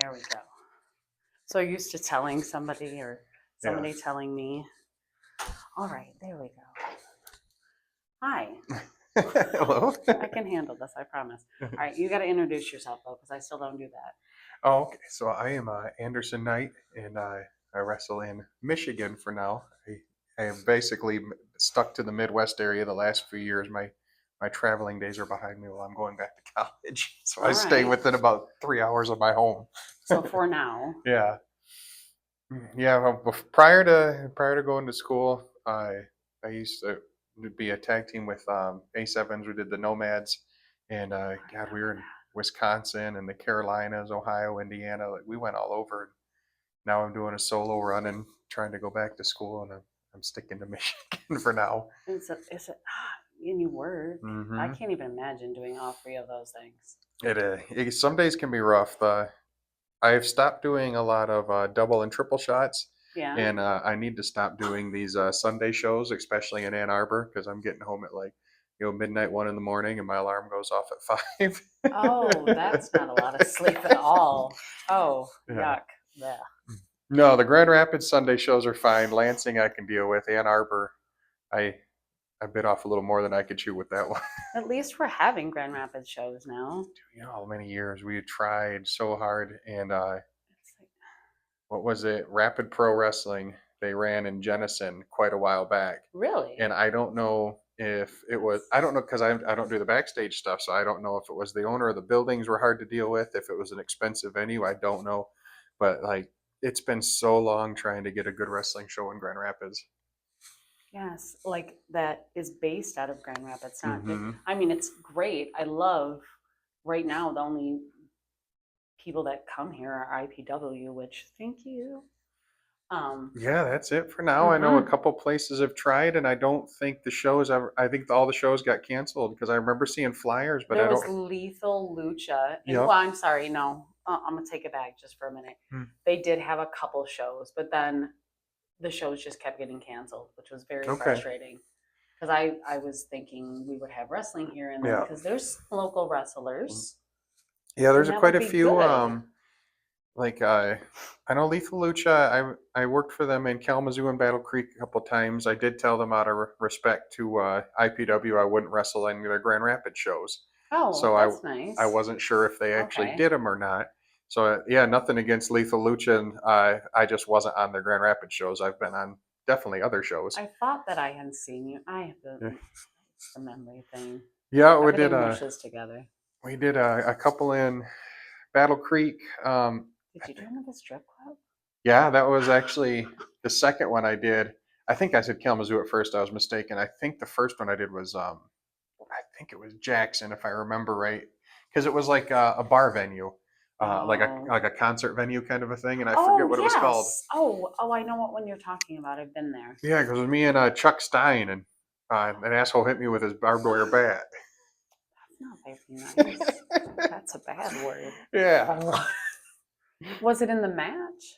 There we go. So used to telling somebody or Yeah. somebody telling me. All right, there we go. Hi. Hello. I can handle this, I promise. All right, you got to introduce yourself though, because I still don't do that. Oh, okay. So I am Anderson Knight, and I wrestle in Michigan for now. I have basically stuck to the Midwest area the last few years. My traveling days are behind me while I'm going back to college, so I All stay right. within about 3 hours of my home. So for now, Yeah, yeah. Well, prior to going to school, I used to be a tag team with A7s. We did the Nomads, and I God, we know were in Wisconsin and the Carolinas, Ohio, Indiana. Like we went all over. Now I'm doing a solo run and trying to go back to school, and I'm sticking to Michigan for now. that. And you were. I Hmm can't even imagine doing all three of those things. Some days can be rough. I've stopped doing a lot of double and triple shots, Yeah. and I need to stop doing these Sunday shows, especially in Ann Arbor, because I'm getting home at like midnight, 1 in the morning, and my alarm goes off at 5. Oh, that's not a lot of sleep at all. Oh, Yeah. yuck. Yeah. No, the Grand Rapids Sunday shows are fine. Lansing I can deal with. Ann Arbor, I I bit off a little more than I could chew with that one. At least we're having Grand Rapids shows now. How many years we tried so hard, and It's like, what was it? Rapid Pro Wrestling. They ran in Jenison quite a while back, really? and I don't know if it was. That's I don't know because I don't do the backstage stuff, so I don't know if it was the owner of the buildings were hard to deal with, if it was an expensive venue. I don't know, but like it's been so long trying to get a good wrestling show in Grand Rapids. yes, like that is based out of Grand Rapids. Not it, Hmm I mean, it's great. I love right now the only people that come here are IPW, which thank you. Um, Yeah, that's it for now. I know a mhm. couple places have tried, and I don't think the shows ever. I think all the shows got canceled because I remember seeing flyers, but There I was don't. Lethal Lucha, and Yep. well, I'm sorry, no, I'm gonna take it back just for a minute. Hmm. They did have a couple shows, but then the shows just kept getting canceled, which was very Okay. frustrating. Because I was thinking we would have wrestling here, and then Yeah. because there's local wrestlers, Yeah. There's and that quite would a be few. good. Like I know Lethal Lucha. I worked for them in Kalamazoo and Battle Creek a couple times. I did tell them out of respect to IPW, I wouldn't wrestle any of their Grand Rapids shows. Oh, So that's I nice. wasn't sure if they actually Okay. did them or not. So yeah, nothing against Lethal Lucha, and I just wasn't on their Grand Rapids shows. I've been on definitely other shows. I thought that I had seen you. I have Yeah, the memory thing. yeah Everything mushes together. we did a couple in Battle Creek. Did you do them at the strip club? Yeah, that was actually the second one I did. I think I said Kalamazoo at first. I was mistaken. I think the first one I did was I think it was Jackson, if I remember right, because it was like a bar venue, Oh. like a concert venue kind of a thing, and I forget Oh what it was called. yes. Oh, I know what one you're talking about. I've been there. Yeah, because it was me and Chuck Stein, and an asshole hit me with his barbed wire bat. That's not very nice. That's a bad word. Yeah, Was it in the match?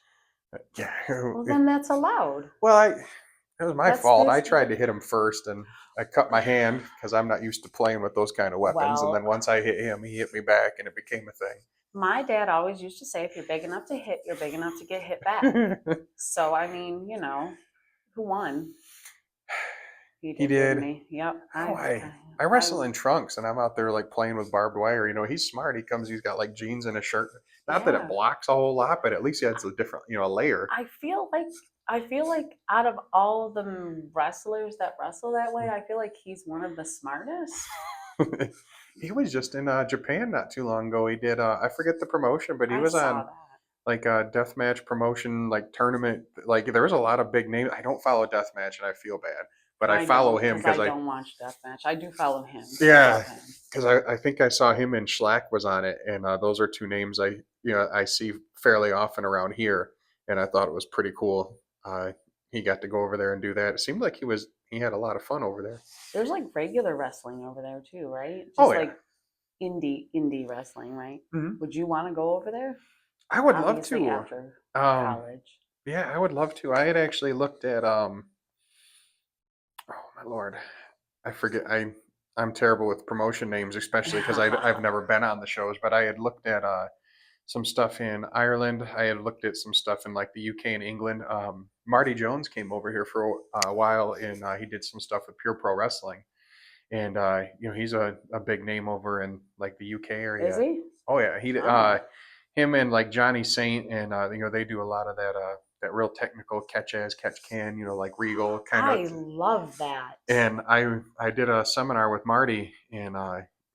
yeah. Well, then that's allowed. Well, it was my That's fault. I this. tried to hit him first, and I cut my hand because I'm not used to playing with those kind of weapons. And then Well, once I hit him, he hit me back, and it became a my dad always used to say, if you're big enough to hit, you're big enough to get hit back. thing. So, I mean, who won? He He did, didn't did. he? Yep. Oh, I wrestle in trunks, and I'm out there like playing with barbed wire. He's smart. He comes. He's got like jeans and a shirt. Not that it yeah. blocks a whole lot, but at least he has a different, a layer. I feel like out of all the wrestlers that wrestle that way, I feel like he's one of the smartest. He was just in Japan not too long ago. He did. I forget the promotion, but he I was saw on that. like a deathmatch promotion, like tournament. Like there was a lot of big names. I don't follow deathmatch, and I feel bad, but I I follow don't, him because because I I don't watch Deathmatch. I do follow him. I yeah, love him. because I think I saw him and Schlack was on it, and those are two names I see fairly often around here, and I thought it was pretty cool. He got to go over there and do that. It seemed like he had a lot of fun over there. There's like regular wrestling over there too, right? Oh Just yeah, like indie wrestling, right? hmm Would you want to go over there? I would love Obviously to. after Um, college. yeah, I would love to. I had actually looked at oh my lord, I forget. I'm terrible with promotion names, especially because I've never been on the shows. But I had looked at some stuff in Ireland. I had looked at some stuff in like the UK and England. Marty Jones came over here for a while, and he did some stuff with Pure Pro Wrestling. And he's a big name over in like the UK Is area. he? Oh yeah, he Oh, him and like Johnny Saint, and they do a lot of that real technical catch as catch can, like Regal kind of. I love that. And I did a seminar with Marty, and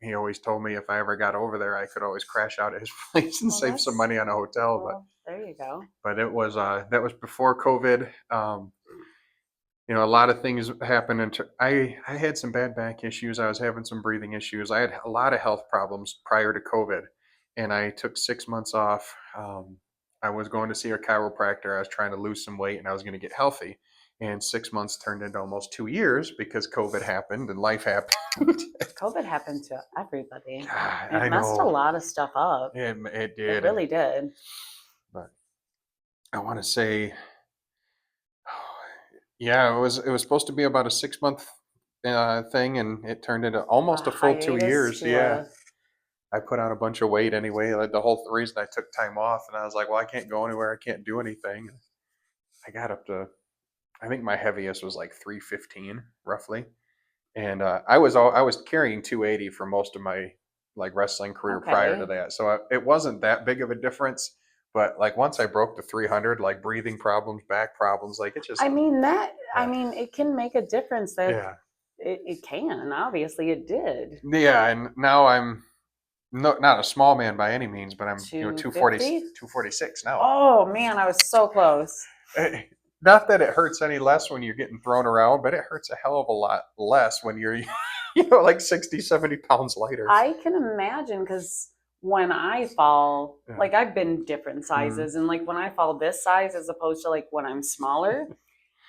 he always told me if I ever got over there, I could always crash out at his place and Well, save some money on a hotel. But there you go. it was that was before COVID. A lot of things happened. And I had some bad back issues. I was having some breathing issues. I had a lot of health problems prior to COVID, and I took 6 months off. I was going to see a chiropractor. I was trying to lose some weight, and I was going to get healthy. And 6 months turned into almost 2 years because COVID happened and life happened. COVID happened to everybody. God, It I messed a know lot of stuff up. it It did, really did. but I want to say, yeah, it was supposed to be about a 6 month thing, and it turned into A almost a full two hiatus years. to Yeah, a I put on a bunch of weight anyway. Like the whole reason I took time off, and I was like, well, I can't go anywhere. I can't do anything. I got up to, I think my heaviest was like 315 roughly, and I was carrying 280 for most of my like wrestling career prior to okay. that. So it wasn't that big of a difference. But like once I broke the 300, like breathing problems, back problems, like it just, I yeah, mean, it can make a difference. That yeah, it can, and obviously it did. yeah. And now I'm not a small man by any means, but I'm 240, 250. 246 now. Oh man, I was so close. Eh, Not that it hurts any less when you're getting thrown around, but it hurts a hell of a lot less when you're, like 60, 70 pounds lighter. I can imagine because when I fall, Yeah. like I've been different Mm. sizes, and like when I fall this size as opposed to like when I'm smaller,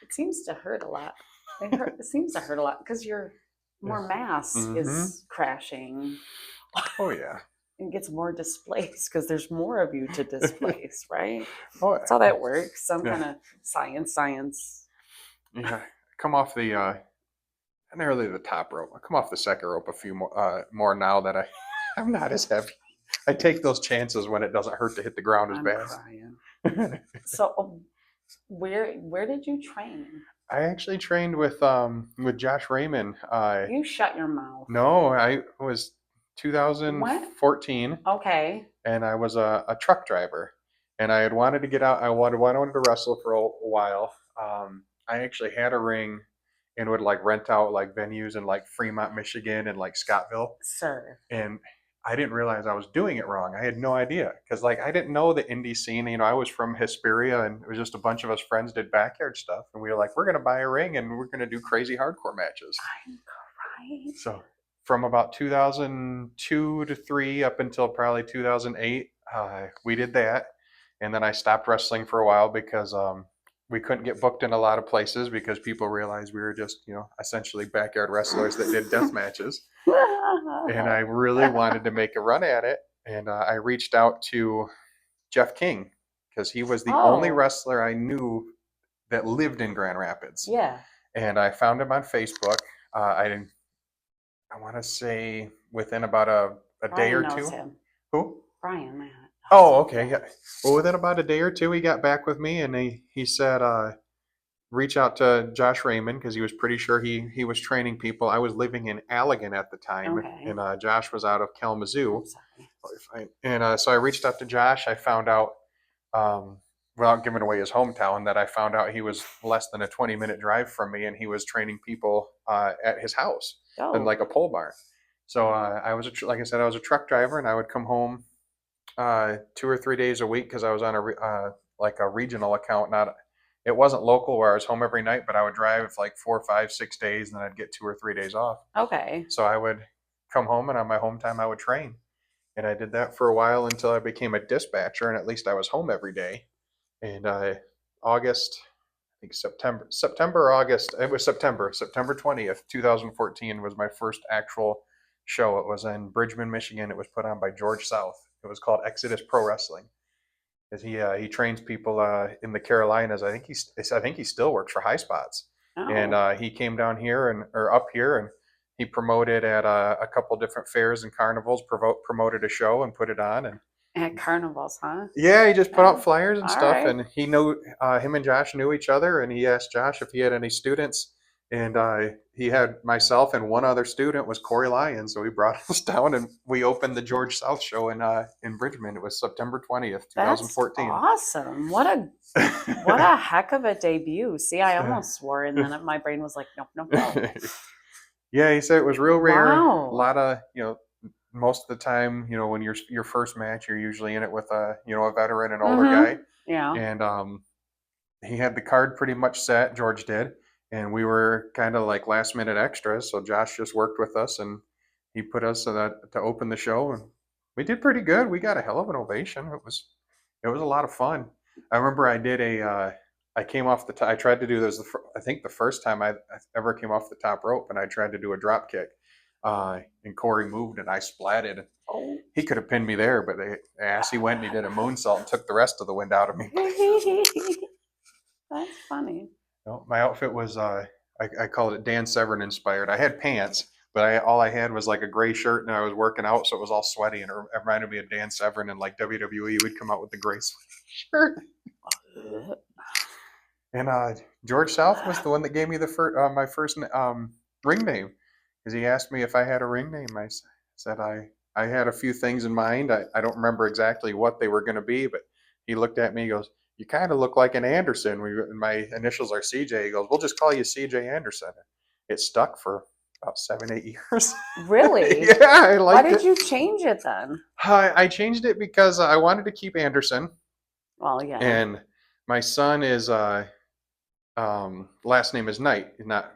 it seems to hurt a lot. It seems to hurt a lot because your Yeah. more mass Mm-hmm. is crashing Oh yeah. and gets more displaced because there's more of you to displace, right? Oh That's how that works. Some yeah. kind of science. Yeah. Come off the not really the top rope. I come off the second rope a few more now that I'm not as heavy. I take those chances when it doesn't hurt to hit the ground as I'm crying. bad. So, where did you train? I actually trained with Josh Raymond. You shut your mouth. No, I was What? 2014, Okay. and I was a truck driver, and I had wanted to get out. I wanted to wrestle for a while. I actually had a ring and would like rent out like venues in like Fremont, Michigan, and like Scottville, Sir. and I didn't realize I was doing it wrong. I had no idea because like I didn't know the indie scene. I was from Hesperia, and it was just a bunch of us friends did backyard stuff, and we were like, we're gonna buy a ring and we're gonna do crazy hardcore matches. I'm crying. So from about 2002 to three up until probably 2008, we did that, and then I stopped wrestling for a while because we couldn't get booked in a lot of places because people realized we were just essentially backyard wrestlers that did death matches, and I really wanted to make a run at it. And I reached out to Jeff King because he was the only Oh, wrestler I knew that lived in Grand Rapids. yeah. And I found him on Facebook. I want to say within about a day Brian or knows two. him. Who? Brian, man. Oh, okay. Yeah. Well, within about a day or two, he got back with me, and he said, reach out to Josh Raymond because he was pretty sure he was training people. I was living in Allegan at the time, Okay. and Josh was out of Kalamazoo. I'm sorry. And so I reached out to Josh. I found out, um, without giving away his hometown, that I found out he was less than a 20-minute drive from me, and he was training people at his house in Dope. like a pole barn. So I was, like I said, I was a truck driver, and I would come home 2 or 3 days a week because I was on like a regional account. Not, it wasn't local where I was home every night, but I would drive like 4, 5, 6 days, and then I'd get 2 or 3 days off. Okay. So I would come home, and on my home time, I would train. And I did that for a while until I became a dispatcher, and at least I was home every day. And August, I think September or August, it was September 20th, 2014 was my first actual show. It was in Bridgman, Michigan. It was put on by George South. It was called Exodus Pro Wrestling. As he trains people in the Carolinas. I think he still works for High Spots. And Oh. he came down here or up here, and he promoted at a couple different fairs and carnivals. Promoted a show and put it on, and At carnivals, huh? Yeah, he just put Yeah. out flyers and All stuff, right. and he knew him and Josh knew each other, and he asked Josh if he had any students, and he had myself and one other student was Corey Lyon, so he brought us down, and we opened the George South show in Bridgman. It was September 20th, That's 2014. awesome. What a heck of a debut. See, I almost swore, and then my brain was like, nope, nope, nope. Yeah, he said it was real rare. A Wow. lot of most of the time, when you're your first match, you're usually in it with a veteran and older Mm-hmm. guy, Yeah. and he had the card pretty much set. George did, and we were kind of like last minute extras. So Josh just worked with us, and he put us to open the show, and we did pretty good. We got a hell of an ovation. It was a lot of fun. I remember I did I came off the top. I tried to do this. I think the first time I ever came off the top rope, and I tried to do a drop kick. And Corey moved, and I splatted. Oh. He could have pinned me there, but he went and he did a moonsault and took the rest of the wind out of me. That's funny. No, my outfit was I called it Dan Severn inspired. I had pants, but all I had was like a gray shirt, and I was working out, so it was all sweaty, and it reminded me of Dan Severn and like WWE would come out with the gray shirt. And George South was the one that gave me my first ring name, because he asked me if I had a ring name. I said I had a few things in mind. I don't remember exactly what they were going to be, but he looked at me. He goes, "You kind of look like an Anderson." My initials are CJ. He goes, "We'll just call you CJ Anderson." It stuck for about 7, 8 years. Really? Yeah, I Why liked did it. you change it then? I changed it because I wanted to keep Anderson, Well, yeah. and my son is last name is Knight, not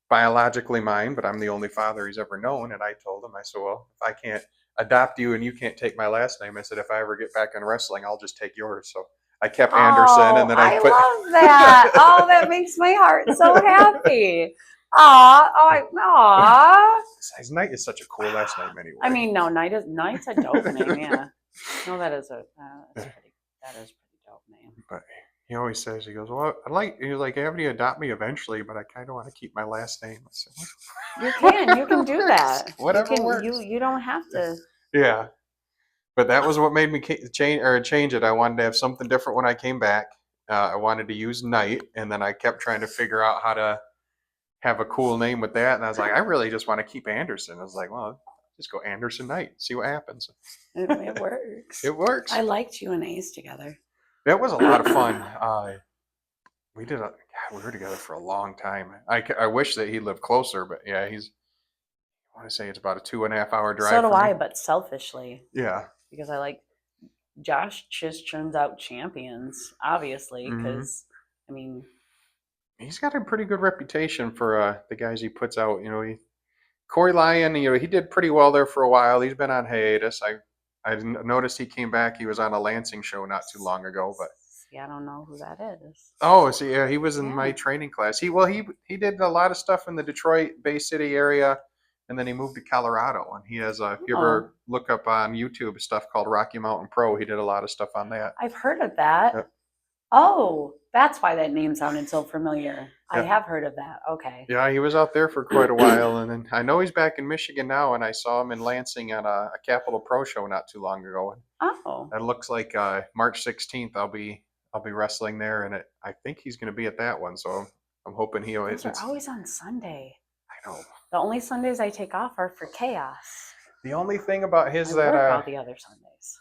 biologically mine, but I'm the only father he's ever known. And I told him, I said, well, if I can't adopt you and you can't take my last name, I said, if I ever get back in wrestling, I'll just take yours. So I kept Anderson, and Oh, then I I put. love that. Oh, that makes my heart so happy. Aw, oh, aw. Knight is such a cool last name anyway. I mean, no, Knight's a dope name, yeah. No, that's pretty dope name. But he always says, he goes, well, he's like, have you adopt me eventually, but I kind of want to keep my last name. I said, You can do that. Whatever You works. you don't have to. Yeah. But that was what made me change it. I wanted to have something different when I came back. I wanted to use Knight, and then I kept trying to figure out how to have a cool name with that. And I was like, I really just want to keep Anderson. I was like, well, just go Anderson Knight, see what happens. It works. It works. I liked you and Ace together. That was a lot of fun. We were together for a long time. I wish that he lived closer, but yeah, I want to say it's about a 2.5 hour drive. So do for me. I, but selfishly. Yeah. Because I like Josh just churns out champions, obviously, because I mean, he's got a pretty good reputation for the guys he puts out. Corey Lyon, he did pretty well there for a while. He's been on hiatus. I noticed he came back. He was on a Lansing show not too long ago, but see, I don't know who that is. oh, so yeah, he was in my training class. He did a lot of stuff in the Detroit Bay City area, and then he moved to Colorado. And he has if you ever look up on YouTube stuff called Rocky Mountain Pro, he did a lot of stuff on that. I've heard of that. Yep. Oh, that's why that name sounded so familiar. Yep. I have heard of that. Okay. Yeah, he was out there for quite a while, and then I know he's back in Michigan now. And I saw him in Lansing at a Capital Pro show not too long ago. Oh. That looks like March 16th. I'll be wrestling there, and I think he's going to be at that one. So I'm hoping he'll. Those are always on Sunday. I know. The only Sundays I take off are for chaos. The only thing about his I that work all the other Sundays.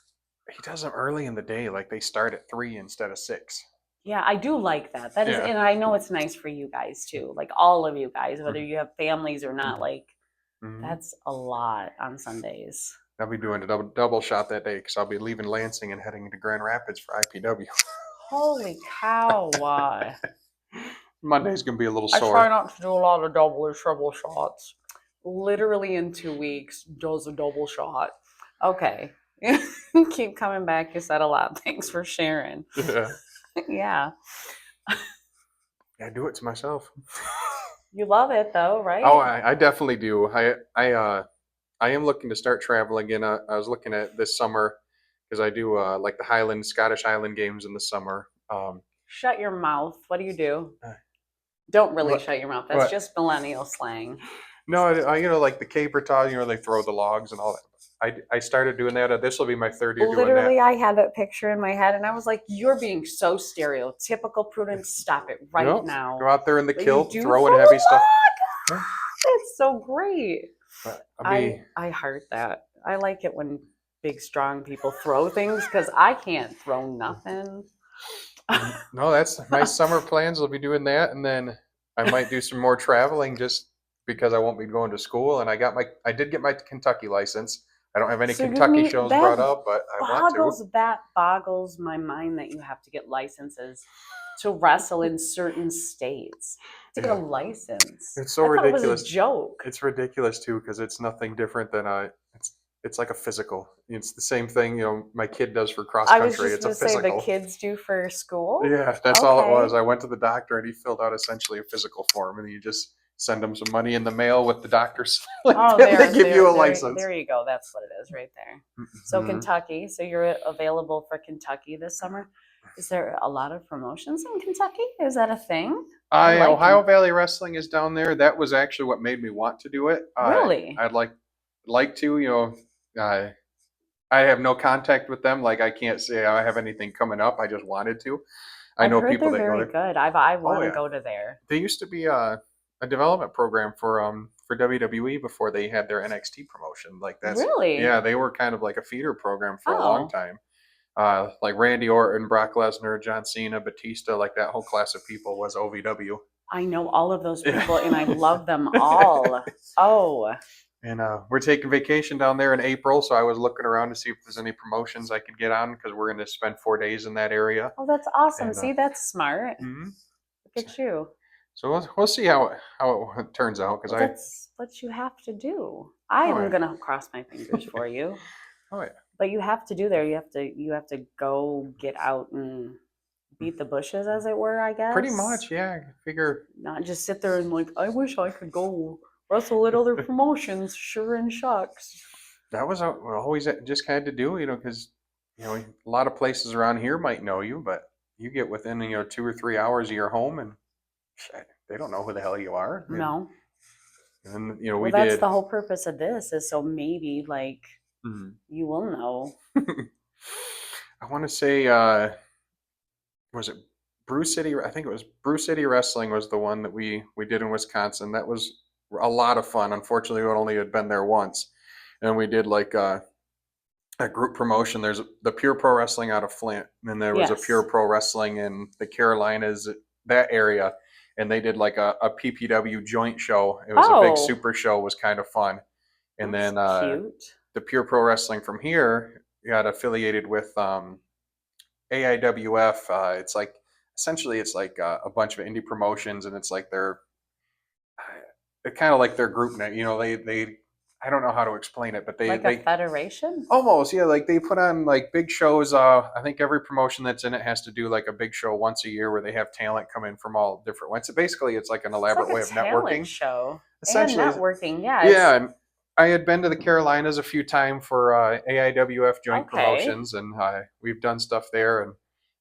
He does them early in the day, like they start at 3 instead of 6. Yeah, I do like that. That is, and I know it's nice for you guys too. Like all of you guys, whether you have families or not. Like that's a lot on Sundays. I'll be doing a double shot that day because I'll be leaving Lansing and heading to Grand Rapids for IPW. Holy cow! Monday's gonna be a little sore. I try not to do a lot of double or triple shots. Literally in 2 weeks, does a double shot. Okay, keep coming back. You said a lot. Thanks for sharing. Yeah. Yeah. I do it to myself. You love it though, right? Oh, I definitely do. I am looking to start traveling again. I was looking at this summer because I do like the Scottish Highland games in the summer. Shut your mouth. What do you do? Don't really shut your mouth. That's just millennial slang. No, like the caper toss, they throw the logs and all that. I started doing that. This will be my third year doing that. Literally, I had that picture in my head, and I was like, "You're being so stereotypical, Prudence. Stop it right Nope. Go now." out there in the But you kilt, do throwing throw heavy a stuff. lot. Yeah. It's so great. But I'll be I heart that. I like it when big, strong people throw things because I can't throw nothing. no, that's my summer plans. I'll be doing that, and then I might do some more traveling just because I won't be going to school. And I did get my Kentucky license. I don't have any So give Kentucky me shows that brought up, but I want to. boggles my mind that you have to get licenses to wrestle in certain states to get a Yeah, license. it's so I thought it was a ridiculous. joke. It's ridiculous too because it's nothing different than a. It's like a physical. It's the same thing my kid does for cross I was country. just It's a going to say the physical. kids do for school. Yeah, that's all it was. Okay. I went to the doctor and he filled out essentially a physical form, and you just send them some money in the mail with the doctor's Oh, and they give you a license. there you go. That's what it is right there. So Hmm. Kentucky. So you're available for Kentucky this summer. Is there a lot of promotions in Kentucky? Is that a thing? I I like Ohio Valley Wrestling is down there. That was actually what made me want to do it. really. I'd like to, uh, I have no contact with them. Like I can't say I have anything coming up. I just wanted to. I I've know heard people they're that go very there. good. I Oh want to yeah, go to there. they used to be a development program for WWE before they had their NXT promotion. Like that's Really? yeah, they were kind of like a feeder program for a long Oh, time. Like Randy Orton, Brock Lesnar, John Cena, Batista, like that whole class of people was OVW. I know all of those Yeah. people and I love them all. Oh, And we're taking vacation down there in April, so I was looking around to see if there's any promotions I could get on because we're going to spend 4 days in that area. oh, that's awesome. And See, that's smart. mhm. Look at you. So we'll see how it turns out because Well, I that's what you have to do. I oh am yeah gonna cross my fingers for you. oh yeah But you have to do there. You have to go get out and beat the bushes, as it were, I pretty guess. much yeah. I figure Not just sit there and like, I wish I could go wrestle at other promotions. Sure and shucks. that was always just had to do because a lot of places around here might know you, but you get within 2 or 3 hours of your home and shit, they don't know who the hell you are. No. And Well, we that's did. the whole purpose of this is so maybe like Mhm. you will know. I want to say was it Brew City? I think it was Brew City Wrestling was the one that we did in Wisconsin. That was a lot of fun. Unfortunately, we only had been there once, and we did like a group promotion. There's the Pure Pro Wrestling out of Flint, and then there was a Pure Yes. Pro Wrestling in the Carolinas, that area, and they did like a PPW joint show. It was a big Oh, super show. It was kind of fun. And that's then cute. the Pure Pro Wrestling from here got affiliated with AIWF. It's like essentially it's like a bunch of indie promotions, and it's like they're kind of like their group net. They I don't know how to explain it, but they Like a they federation? almost, yeah, like they put on like big shows. I think every promotion that's in it has to do like a big show once a year where they have talent come in from all different ones. So basically, it's like an It's like elaborate a way of talent networking. show and Essentially, networking. Yeah, yeah. it's And I had been to the Carolinas a few times for AIWF joint okay. promotions, and we've done stuff there. And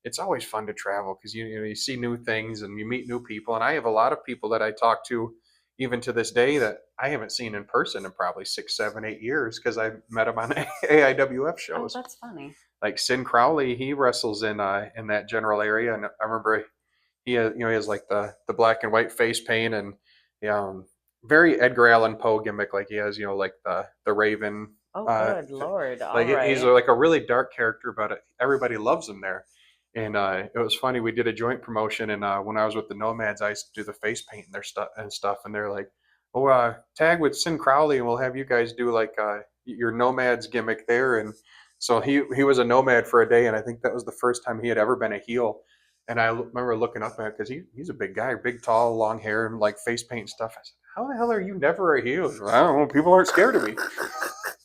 it's always fun to travel because you see new things and you meet new people. And I have a lot of people that I talk to even to this day that I haven't seen in person in probably 6, 7, 8 years because I met them on AIWF Oh, shows. that's funny. Like Sin Crowley, he wrestles in that general area, and I remember he has like the black and white face paint and very Edgar Allan Poe gimmick. Like he has like the Raven. Oh, Uh, good Lord. like All he's right. like a really dark character, but everybody loves him there. And it was funny. We did a joint promotion, and when I was with the Nomads, I used to do the face paint and their stuff. And they're like, "Oh, tag with Sin Crowley, and we'll have you guys do like your Nomads gimmick there." And so he was a Nomad for a day, and I think that was the first time he had ever been a heel. And I remember looking up at it because he's a big guy, big, tall, long hair, and like face paint and stuff. I said, "How the hell are you never a heel?" I don't know. People aren't scared of me.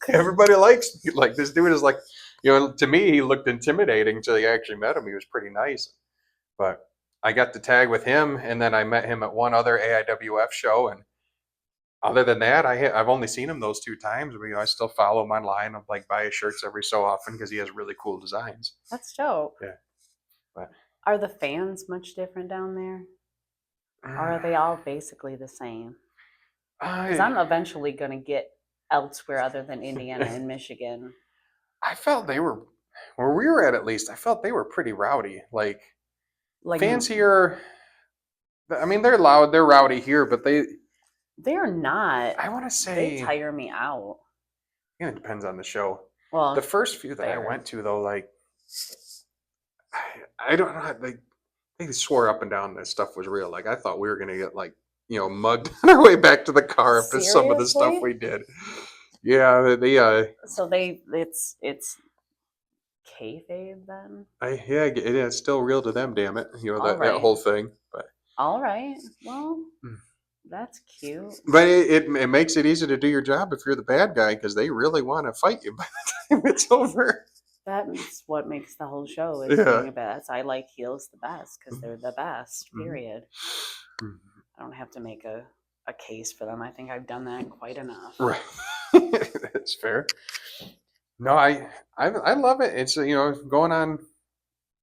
Everybody likes me. Like this dude is like, to me, he looked intimidating until you actually met him. He was pretty nice. But I got to tag with him, and then I met him at one other AIWF show. And other than that, I've only seen him those 2 times. But, I still follow him online. I like buy his shirts every so often because he has really cool designs. That's dope. Yeah, but Are the fans much different down there? Or are they all basically the same? Because I I'm eventually going to get elsewhere other than Indiana and Michigan? I felt they were where we were at least. I felt they were pretty rowdy. Like Like fans here, I mean, they're loud, they're rowdy here, but they're not. I want to They say, tire me out. it depends on the show. The Well, first few that I fair. went to, though, like, I don't know, they swore up and down that stuff was real. Like, I thought we were going to get, like, mugged on our way back to the car after some of the stuff Seriously? we did. Yeah, So it's kayfabe then? yeah, it's still real to them, damn it. All That right. whole thing. All right. Well, Mm. that's cute. But it makes it easy to do your job if you're the bad guy because they really want to fight you by the time it's over. That's what makes the whole show is Yeah. being a best. I like heels the best because they're the best. Mhm. Period. Mhm. I don't have to make a case for them. I think I've done that quite enough. Right. That's fair. No, I love it. It's going on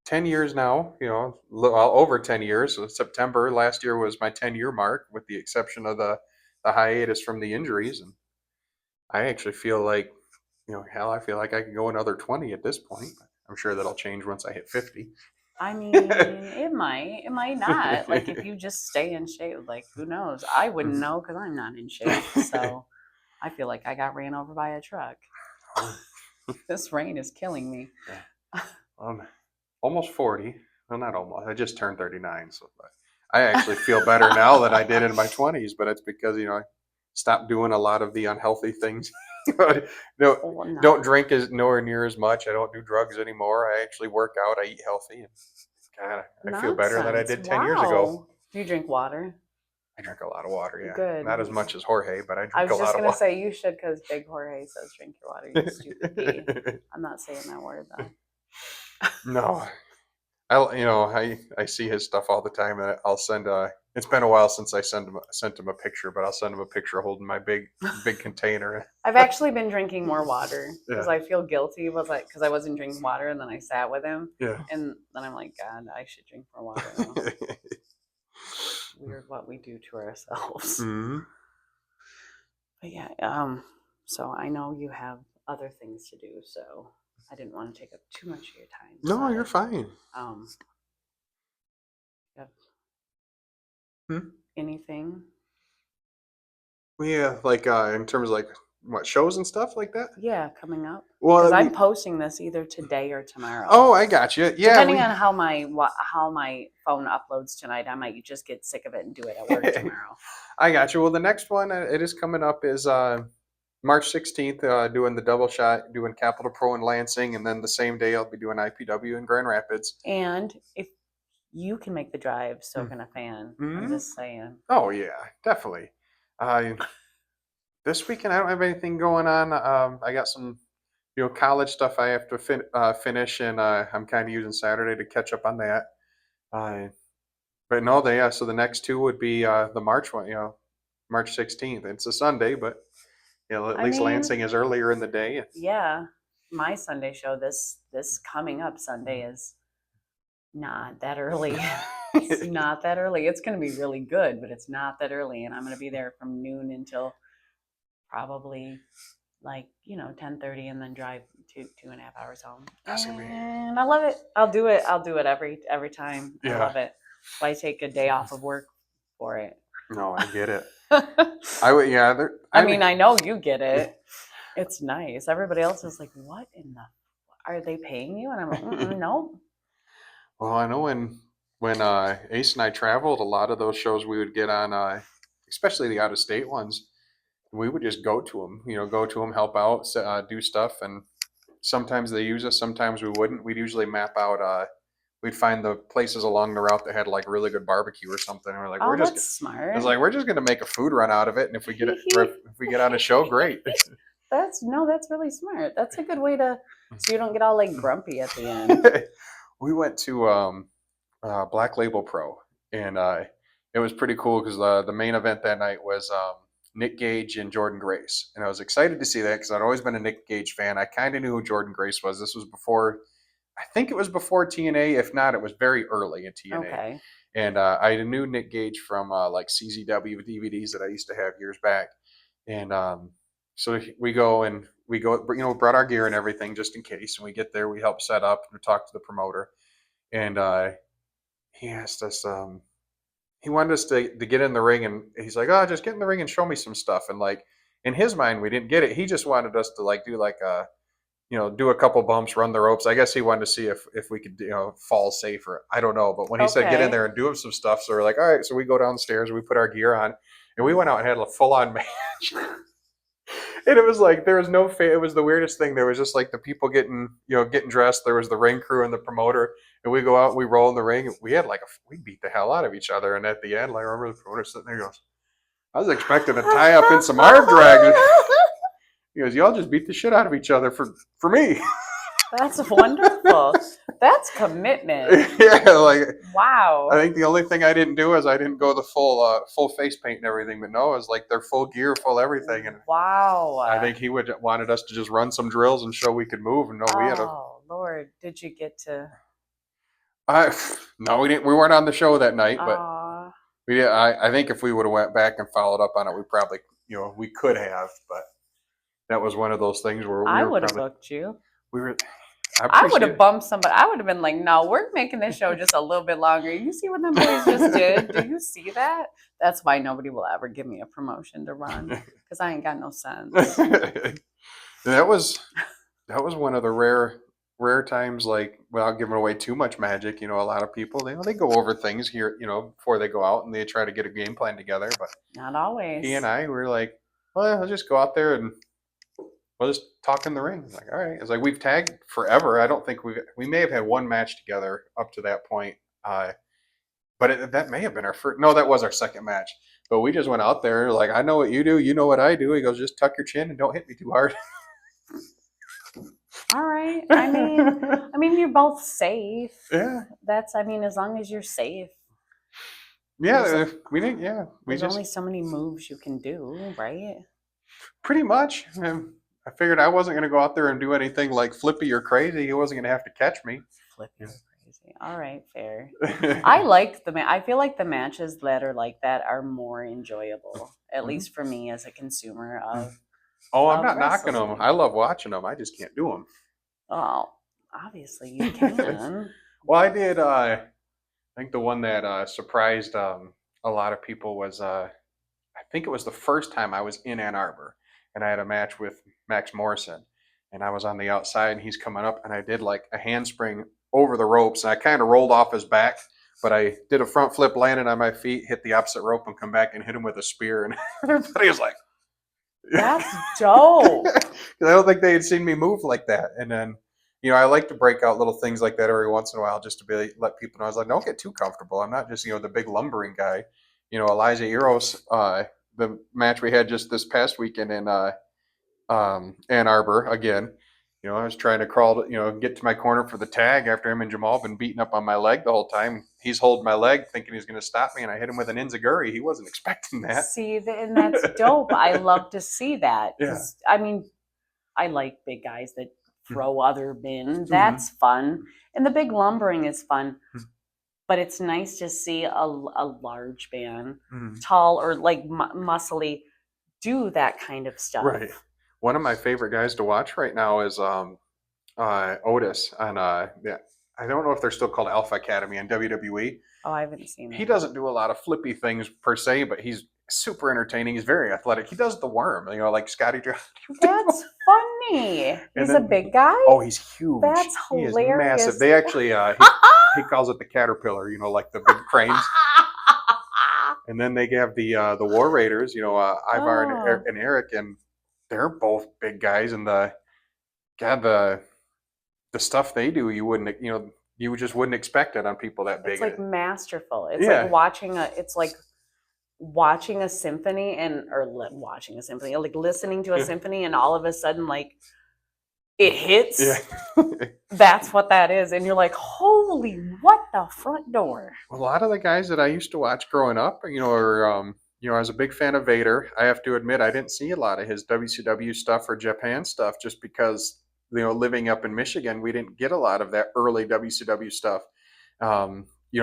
10 years now. Well, over 10 years. So September last year was my 10-year mark, with the exception of the hiatus from the injuries. And I actually feel like, hell, I feel like I could go another 20 at this point. But I'm sure that'll change once I hit 50. I mean, it might not. Like if you just stay in shape, like who knows? I wouldn't know because I'm not in shape. So I feel like I got ran over by a truck. This rain is killing me. Um, almost 40. Well, not almost. I just turned 39, so I actually feel better now than I did in my 20s. But it's because I stopped doing a lot of the unhealthy things. no, Oh, don't no. drink as nowhere near as much. I don't do drugs anymore. I actually work out. I eat healthy, and God, I feel better than I Nonsense. did 10 years ago. Wow. Do you drink water? I drink a lot of water. Yeah, Good. not as much as Jorge, but I I drink a was lot just of gonna water. say you should because Big Jorge says drink your water, you stupid bee. I'm not saying that word though. No, I see his stuff all the time, and I'll send. It's been a while since I sent him a picture, but I'll send him a picture holding my big container. I've actually been drinking more water because Yeah, I feel guilty. Was like because I wasn't drinking water and then I sat with him yeah. and then I'm like, God, I should drink more water now. Weird what we do to ourselves. Hmm. But yeah, so I know you have other things to do, so I didn't want to take up too much of your time. No, you're But fine. um, you have Hmm? anything? Yeah, like in terms of like what shows and stuff like that. Yeah, coming up because Well, I'm posting this either today or tomorrow. oh, I got you. Yeah, Depending on how my phone uploads tonight, I might just get sick of it and do it at work tomorrow. I got you. Well, the next one it is coming up is March 16th, doing the double shot, doing Capital Pro in Lansing, and then the same day I'll be doing IPW in Grand Rapids. And if you can make the drive, so Mm. can a fan. I'm Hmm. just saying. Oh yeah, definitely. Uh, this weekend I don't have anything going on. I got some college stuff I have to finish, and I'm kind of using Saturday to catch up on that. Uh, but no, so the next two would be the March one. March 16th. It's a Sunday, but at I least mean, Lansing is earlier in the day. yeah, my Sunday show this coming up Sunday is not that early. It's not that early. It's going to be really good, but it's not that early, and I'm going to be there from noon until probably like 10:30, and then drive 2.5 hours home. That's gonna be And I love it. I'll do it every time. I yeah. love it. Why take a day off of work for it? No, I get it. I would yeah. I mean, I know you get it. It's nice. Everybody else is like, "What in the? Are they paying you?" And I'm like, "No." Well, I know when Ace and I traveled, a lot of those shows we would get on, especially the out of state ones. We would just go to them, go to them, help out, do stuff, and sometimes they use us, sometimes we wouldn't. We'd usually map out. We'd find the places along the route that had like really good barbecue or something. And we're like, Oh, we're just. that's I was smart. like, we're just gonna make a food run out of it, and if we get on a show, great. That's really smart. That's a good way to so you don't get all like grumpy at the end. We went to Black Label Pro, and it was pretty cool because the main event that night was Nick Gage and Jordan Grace, and I was excited to see that because I'd always been a Nick Gage fan. I kind of knew who Jordan Grace was. This was before, I think it was before TNA. If not, it was very early in TNA. Okay. And I knew Nick Gage from like CZW DVDs that I used to have years back, and So we go, brought our gear and everything just in case. And we get there, we help set up and talk to the promoter. And he asked us, he wanted us to get in the ring, and he's like, "Oh, just get in the ring and show me some stuff." And like in his mind, we didn't get it. He just wanted us to like do like a, do a couple bumps, run the ropes. I guess he wanted to see if we could, fall safer. I don't know. But when he said get in Okay. there and do some stuff, so we're like, all right. So we go downstairs, we put our gear on, and we went out and had a full on match. And it was like there was no it was the weirdest thing. There was just like the people getting dressed. There was the ring crew and the promoter, and we go out, we roll in the ring. We had like we beat the hell out of each other. And at the end, like, I remember the promoter sitting there, he goes, "I was expecting to tie up in some arm drag." He goes, "Y'all just beat the shit out of each other for me." That's wonderful. That's commitment. Yeah, like I Wow. think the only thing I didn't do is I didn't go the full face paint and everything, but no, it was like their full gear, full everything, and I Wow. think he wanted us to just run some drills and show we could move, and no, we had a. Oh, Lord. Did you get to? I no, we didn't. We weren't on the show that night, but Oh, I think if we would have went back and followed up on it, we probably we could have, but that was one of those things where we I were would have probably booked you. we were. I I would appreciate have it. bumped somebody. I would have been like, no, we're making this show just a little bit longer. You see what them boys just did? Do you see that? That's why nobody will ever give me a promotion to run because I ain't got no sense. that was one of the rare times, like without giving away too much magic. A lot of people they go over things here, before they go out and they try to get a game plan together. But Not he and always. I were like, well, let's just go out there and we'll just talk in the ring. Like, all right. It's like we've tagged forever. I don't think we may have had one match together up to that point. But that may have been our first. No, that was our second match. But we just went out there like, I know what you do, you know what I do. He goes, just tuck your chin and don't hit me too hard. All right. I mean, you're both safe. Yeah, I mean, as long as you're safe, there's yeah. We didn't. Yeah, we there's just only so many moves you can do, right? pretty much. I figured I wasn't going to go out there and do anything like flippy or crazy. He wasn't going to have to catch me. Flippy or crazy. All right, fair. I Yeah. like I feel like the matches that are like that are more enjoyable, at Mhm. least for me as a consumer Oh, I'm of not knocking them. I wrestling. love watching them. I just can't do Well, obviously you them. can. Well, I did. I think the one that surprised a lot of people was I think it was the first time I was in Ann Arbor, and I had a match with Max Morrison, and I was on the outside, and he's coming up, and I did like a handspring over the ropes, and I kind of rolled off his back, but I did a front flip, landed on my feet, hit the opposite rope, and come back and hit him with a spear, and everybody was like, That's dope. I don't think they had seen me move like that. And then, I like to break out little things like that every once in a while just to let people know. I was like, don't get too comfortable. I'm not just, the big lumbering guy. Eliza Eros, the match we had just this past weekend in Ann Arbor again. I was trying to crawl to, get to my corner for the tag after him and Jamal been beating up on my leg the whole time. He's holding my leg thinking he's going to stop me, and I hit him with an enziguri. He wasn't expecting that. See, and that's dope. I love to see that Yeah. because I mean, I like big guys that throw other men. Mm-hmm. That's fun, and the big lumbering is fun. But it's nice to see a large man, Mm-hmm. tall or like muscly, do that kind of stuff. Right. One of my favorite guys to watch right now is Otis on yeah. I don't know if they're still called Alpha Academy on WWE. Oh, I haven't seen He that. doesn't do a lot of flippy things per se, but he's super entertaining. He's very athletic. He does the worm, like Scotty. That's funny. And He's a then, big guy. oh, he's huge. That's He is massive. hilarious. They actually he calls it the caterpillar. Like the big cranes. And then they have the War Raiders. Ivar Oh, and Eric, and they're both big guys. And the stuff they do, you just wouldn't expect it on people that it's big. like masterful. It's Yeah. like watching a. It's like watching a symphony watching a symphony, like listening to a symphony, and all of a sudden, like it hits. Yeah. That's what that is, and you're like, holy, what the front door? A lot of the guys that I used to watch growing up, I was a big fan of Vader. I have to admit, I didn't see a lot of his WCW stuff or Japan stuff just because, living up in Michigan, we didn't get a lot of that early WCW stuff,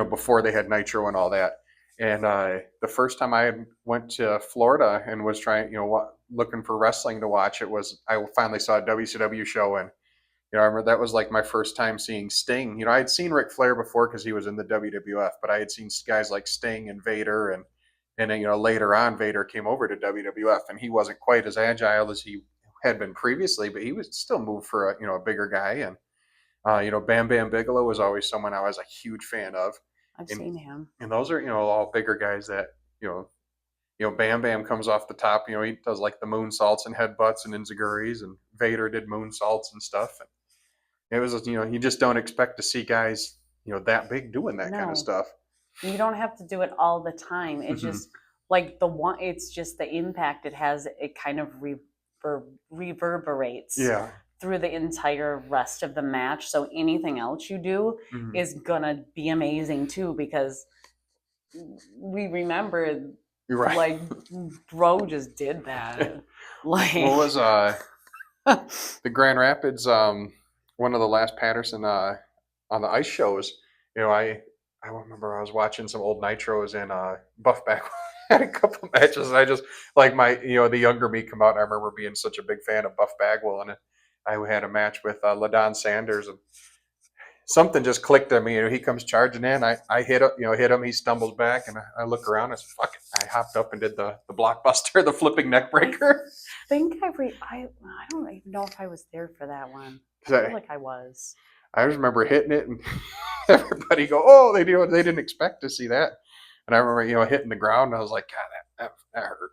before they had Nitro and all that. And the first time I went to Florida and was trying, looking for wrestling to watch, I finally saw a WCW show, and I remember that was like my first time seeing Sting. I had seen Ric Flair before because he was in the WWF, but I had seen guys like Sting and Vader, and then later on Vader came over to WWF, and he wasn't quite as agile as he had been previously, but he was still moved for a bigger guy, and Bam Bam Bigelow was always someone I was a huge fan of. I've And seen him. and those are all bigger guys that Bam Bam comes off the top. He does like the moonsaults and headbutts and enziguris, and Vader did moonsaults and stuff. And it was you just don't expect to see guys that big doing that kind of No, stuff. you don't have to do it all the time. It's Hmm. just like the one. It's just the impact it has. It kind of reverberates Yeah. through the entire rest of the match. So anything else you do Hmm. is gonna be amazing too, because we remember You're right. like Bro just did that. What Like was the Grand Rapids, one of the last Patterson on the ice shows. I remember I was watching some old nitros, and Buffback had a couple matches, and I just like my the younger me come out, and I remember being such a big fan of Buff Bagwell, and I had a match with Ladon Sanders, and something just clicked on me. He comes charging in. I hit him. He stumbles back, and I look around. I said, "Fuck it!" I hopped up and did the blockbuster, the flipping neck breaker. I don't even know if I was there for that one. I 'Cause feel like I was. I just remember hitting it, and everybody go, "Oh, they didn't expect to see that." And I remember hitting the ground, and I was like, "God, that hurt."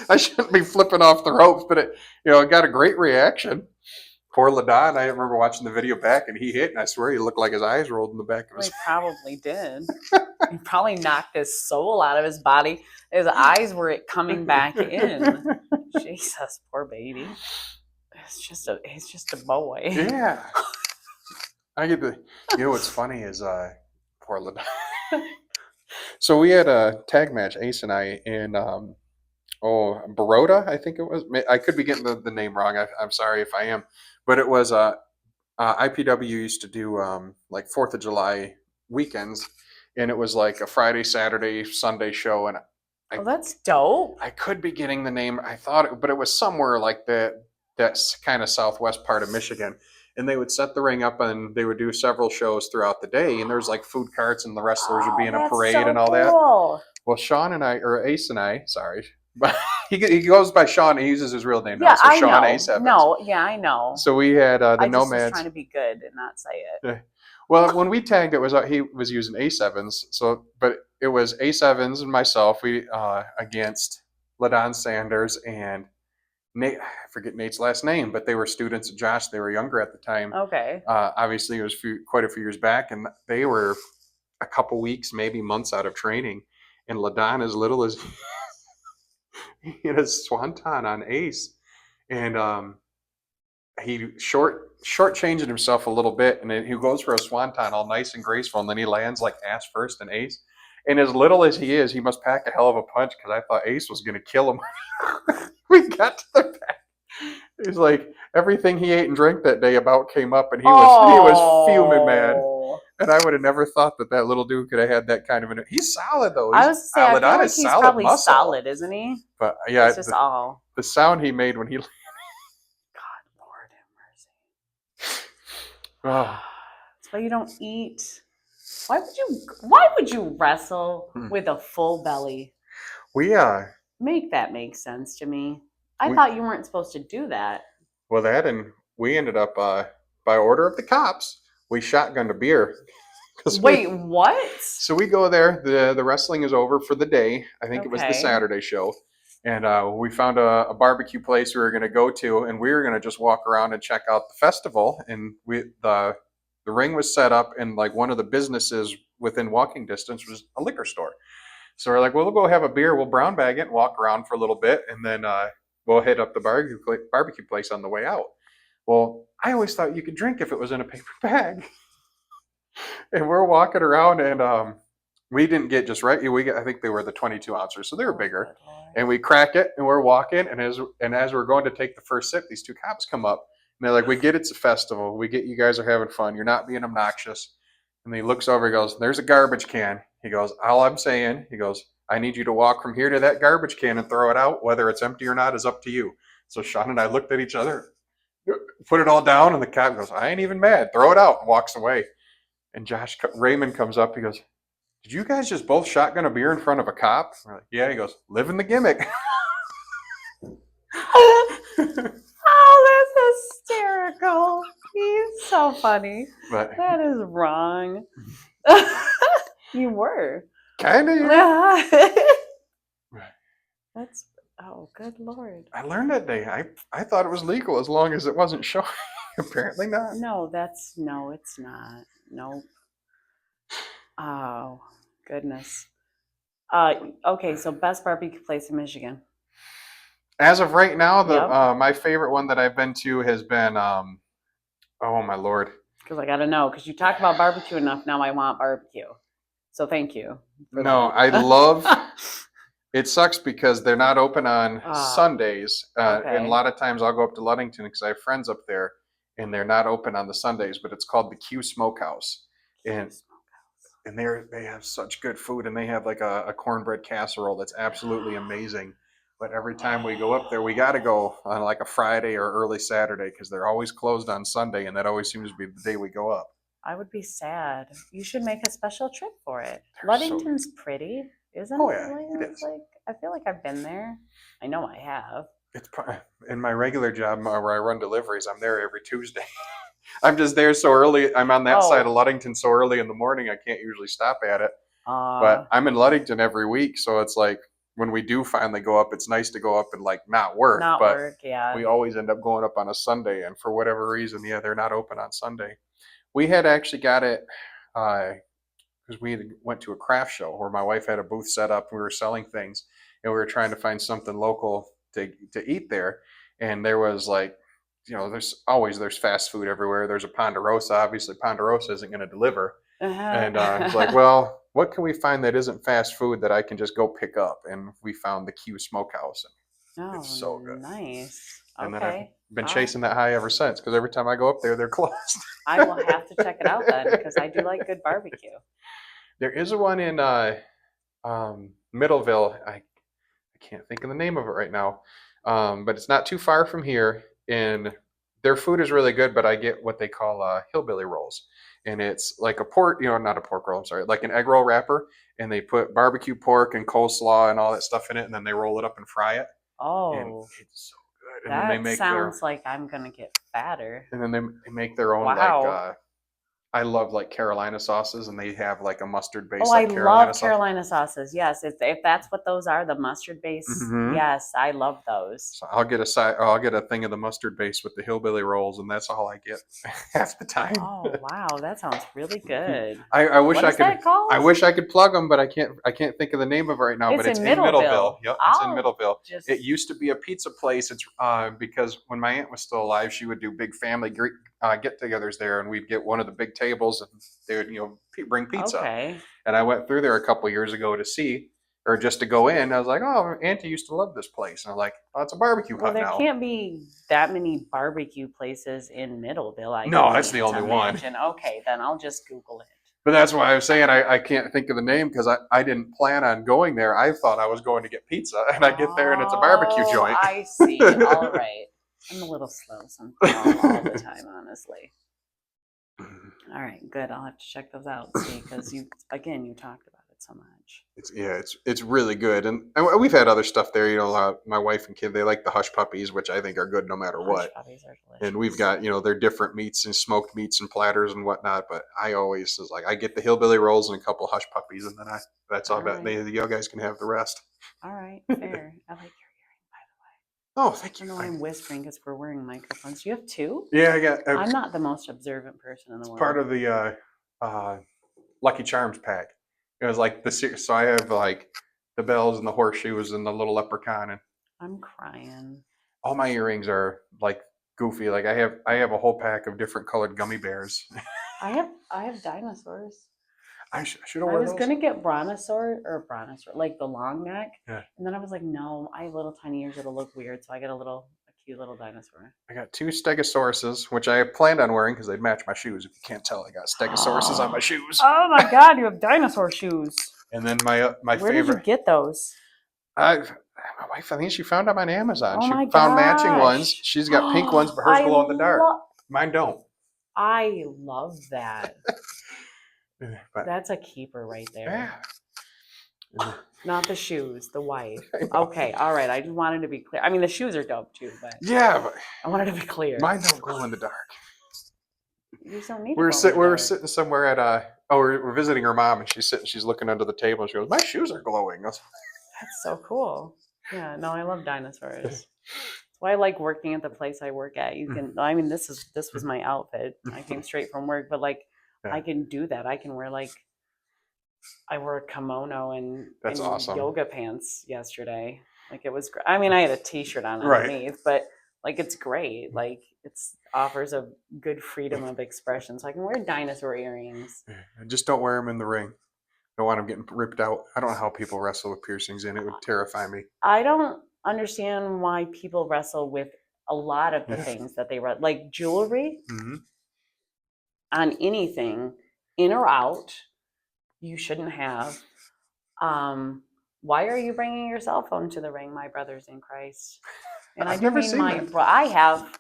I shouldn't be flipping off the ropes, but it got a great reaction. Poor Ladon, I remember watching the video back, and he hit, and I swear he looked like his eyes rolled in the back of Well, his. he probably did. He probably knocked his soul out of his body. His eyes were coming back in. Jesus, poor baby. He's just a boy. Yeah, I get the. What's funny is poor Ladon. So we had a tag match, Ace and I, in Baroda, I think it was. I could be getting the name wrong. I'm sorry if I am, but it was IPW used to do like 4th of July weekends, and it was like a Friday, Saturday, Sunday show, and I Oh, that's dope. I could be getting the name. I thought, but it was somewhere like that's kind of southwest part of Michigan. And they would set the ring up, and they would do several shows throughout the day. And there was like food carts, and the wrestlers would be Oh, in a that's parade so and all that. cool. Well, Sean and I, or Ace and I, sorry, but he goes by Sean. He uses his real name now, Yeah, so I Sean know. Ace Evans. No, yeah, I know. So we had the I just was trying Nomads. to be good and not say it. Yeah. Well, when we tagged, it was he was using Ace Evans. So, but it was Ace Evans and myself. We against Ladon Sanders and Nate. I forget Nate's last name, but they were students of Josh. They were younger at the time. Okay. Obviously, it was quite a few years back, and they were a couple weeks, maybe months out of training. And Ladon, as little as he hit a swanton on Ace, and he shortchanged himself a little bit, and then he goes for a swanton all nice and graceful, and then he lands like ass first and Ace. And as little as he is, he must pack a hell of a punch, because I thought Ace was going to kill him. We got to the back. He's like, everything he ate and drank that day about came up, and he was fuming mad. And I would have never thought that little dude could have had that kind of an. He's solid though. I was to say, I feel Ladon like is he's solid probably muscle. solid, isn't he? But yeah, It's just all. the sound he made when he. God, Lord have mercy. Oh. That's why you don't eat. Why would you wrestle with a full belly? We Make that make sense to me. I We- thought you weren't supposed to do that. well, that, and we ended up by order of the cops, we shotgunned a beer. Wait, what? So we go there. The wrestling is over for the day. I think it was the Okay. Saturday show, and we found a barbecue place we were going to go to, and we were going to just walk around and check out the festival. And the ring was set up, and like one of the businesses within walking distance was a liquor store. So we're like, well, we'll go have a beer. We'll brown bag it and walk around for a little bit, and then we'll hit up the barbecue place on the way out. Well, I always thought you could drink if it was in a paper bag. And we're walking around, and we didn't get just right. I think they were the 22 ounces, so they were bigger. And we crack it, and we're walking, and as we're going to take the first sip, these two cops come up, and they're like, "We get it's a festival. We get you guys are having fun. You're not being obnoxious. And he looks over, he goes, "There's a garbage can." He goes, "All I'm saying," he goes, "I need you to walk from here to that garbage can and throw it out. Whether it's empty or not is up to you." So Sean and I looked at each other, put it all down, and the cop goes, "I ain't even mad. Throw it out," and walks away. And Raymond comes up. He goes, "Did you guys just both shotgun a beer in front of a cop?" We're like, "Yeah." He goes, "Living the gimmick." Oh, that's hysterical. He's so funny. But That is wrong. You were. kind of, yeah. That's, oh, good Lord. I learned that day. I thought it was legal as long as it wasn't showing. Apparently not. No, it's not. Nope. Oh, goodness. Okay, so best barbecue place in Michigan. As of right now, the Yep. my favorite one that I've been to has been oh my lord. Because I got to know, because you talk about barbecue enough, now I want barbecue. So thank you for No, that. I love it. Sucks because they're not open on Ah, Sundays, and a okay. lot of times I'll go up to Ludington because I have friends up there, and they're not open on the Sundays. But it's called the Q Smokehouse, and they have such good food, and they have like a cornbread casserole that's absolutely amazing. But every time we go up there, we got to go on like a Friday or early Saturday because they're always closed on Sunday, and that always seems to be the day we go up. I would be sad. You should make a special trip for it. They're so good. Ludington's pretty, isn't Oh it? yeah, it Ludington's is. like, I feel like I've been there. I know I have. It's in my regular job where I run deliveries. I'm there every Tuesday. I'm just there so early. I'm on that side Oh, of Ludington so early in the morning. I can't usually stop at it. But uh, I'm in Ludington every week, so it's like when we do finally go up, it's nice to go up and like not work, not but work. Yeah. we always end up going up on a Sunday, and for whatever reason, yeah, they're not open on Sunday. We had actually got it because we went to a craft show where my wife had a booth set up. And we were selling things, and we were trying to find something local to eat there. And there was like, there's fast food everywhere. There's a Ponderosa. Obviously, Ponderosa isn't going to deliver. And it's like, well, what can we find that isn't fast food that I can just go pick up? And we found the Q Smokehouse, and Oh, it's so good. nice. And then I've Okay. been chasing that high ever since because every time I go up there, they're closed. I will have to check it out then because I do like good barbecue. There is a one in Middleville. I can't think of the name of it right now, but it's not too far from here. And their food is really good, but I get what they call hillbilly rolls, and it's like a pork, not a pork roll. I'm sorry, like an egg roll wrapper, and they put barbecue pork and coleslaw and all that stuff in it, and then they roll it up and fry it, and Oh, it's so good. And then they that make their sounds like I'm gonna get fatter. and then they make their own like Wow. I love like Carolina sauces, and they have like a mustard Oh, base I like Carolina love sauce. Carolina sauces. Yes, if that's what those are, the mustard base. Mm-hmm. Yes, I love those. So I'll get a side. I'll get a thing of the mustard base with the hillbilly rolls, and that's all I get half the time. Oh, wow, that sounds really good. I wish What I is could. that called? I wish I could plug them, but I can't. I can't think of the name of it right now. It's But it's in in Middleville. Middleville. Yep, it's in I'll Middleville. just. It used to be a pizza place. It's because when my aunt was still alive, she would do big family get-togethers there, and we'd get one of the big tables, and they would bring pizza. Okay. And I went through there a couple years ago to see, or just to go in. I was like, oh, Auntie used to love this place. And I was like, oh, it's a barbecue Well, hut there now. can't be that many barbecue places in Middleville. I No, that's the can't only one. imagine. Okay, then I'll just Google it. But that's why I was saying I can't think of the name because I didn't plan on going there. I thought I was going to get pizza, and I get there and it's a barbecue Oh, joint. I see. All right. I'm a little slow all the time, honestly. All right, good. I'll have to check those out. See, because you talked about it so much. It's really good, and we've had other stuff there. My wife and kid, they like the hush puppies, which I think are good no matter Hush what. puppies are delicious. And we've got their different meats and smoked meats and platters and whatnot. But I always was like, I get the hillbilly rolls and a couple hush puppies, and then that's all about. Right. You guys can have the rest. All right, fair. I like your earring, by the way. Oh, thank I you. don't know why I'm whispering because we're wearing microphones. You have two? Yeah, I got. I'm not the most observant person in the world. Part of the Lucky Charms pack. It was like so I have like the bells and the horseshoes and the little leprechaun, and I'm crying. all my earrings are like goofy. Like I have a whole pack of different colored gummy bears. I have dinosaurs. I should have I worn was those. gonna get brontosaur, like the long neck, Yeah. and then I was like, no, I have little tiny ears. It'll look weird, so I get a cute little dinosaur. I got 2 Stegosauruses, which I planned on wearing because they'd match my shoes. If you can't tell, I got Stegosauruses on my shoes. Oh my God, you have dinosaur shoes. And then my Where did you favorite. get those? My wife, I think she found them on Amazon. Oh She my found matching ones. gosh. She's got pink ones, but hers glow in the dark. Mine don't. I love that. But That's a keeper right there. yeah. Not the shoes, the wife. I know. Okay, all right. I just wanted to be clear. I mean, the shoes are dope too, but Yeah, but I wanted to be clear. mine don't glow in the dark. You just don't need We to were go in the we were dark. sitting somewhere at we're visiting her mom, and she's looking under the table, and she goes, "My shoes are glowing." That's so cool. Yeah, no, I love dinosaurs. That's why I like working at the place I work at. You can, I mean, this was my outfit. I came straight from work, but like, Yeah. I can do that. I can wear like, I wore a kimono and That's awesome. yoga pants yesterday. Like it was great. I mean, I had a t-shirt on Right. underneath, but like it's great. Like it's offers a good freedom of expression. So I can wear dinosaur earrings. I just don't wear them in the ring. I don't want them getting ripped out. I don't know how people wrestle with piercings in. It would terrify me. I don't understand why people wrestle with a lot of the things that they like jewelry on anything, in or out. You shouldn't have. Why are you bringing your cell phone to the ring, my brothers in Christ? And I've never seen my that.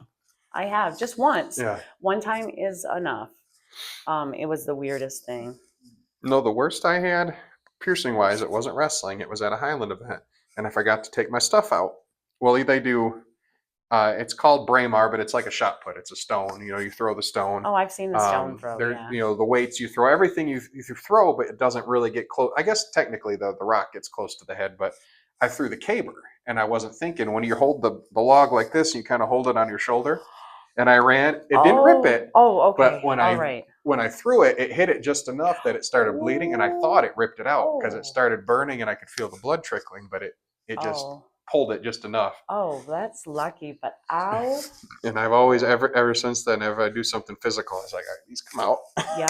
I have just once. Yeah. One time is enough. It was the weirdest thing. No, the worst I had, piercing wise, it wasn't wrestling. It was at a Highland event, and I forgot to take my stuff out. Well, they do. It's called Braemar, but it's like a shot put. It's a stone. You know, you throw the stone. Oh, I've seen the stone throw. Yeah. You know, the weights you throw, everything you throw, but it doesn't really get close. I guess technically the rock gets close to the head, but I threw the caber, and I wasn't thinking. When you hold the log like this, you kind of hold it on your shoulder, and I ran. It didn't rip it. Oh, okay. But when I threw it, it hit it just enough that it started bleeding, and I thought it ripped it out because it started burning, and I could feel the blood trickling, but it just pulled it just enough. Oh, that's lucky, but ow. And I've always ever since then, if I do something physical, it's like, these come out. Yep.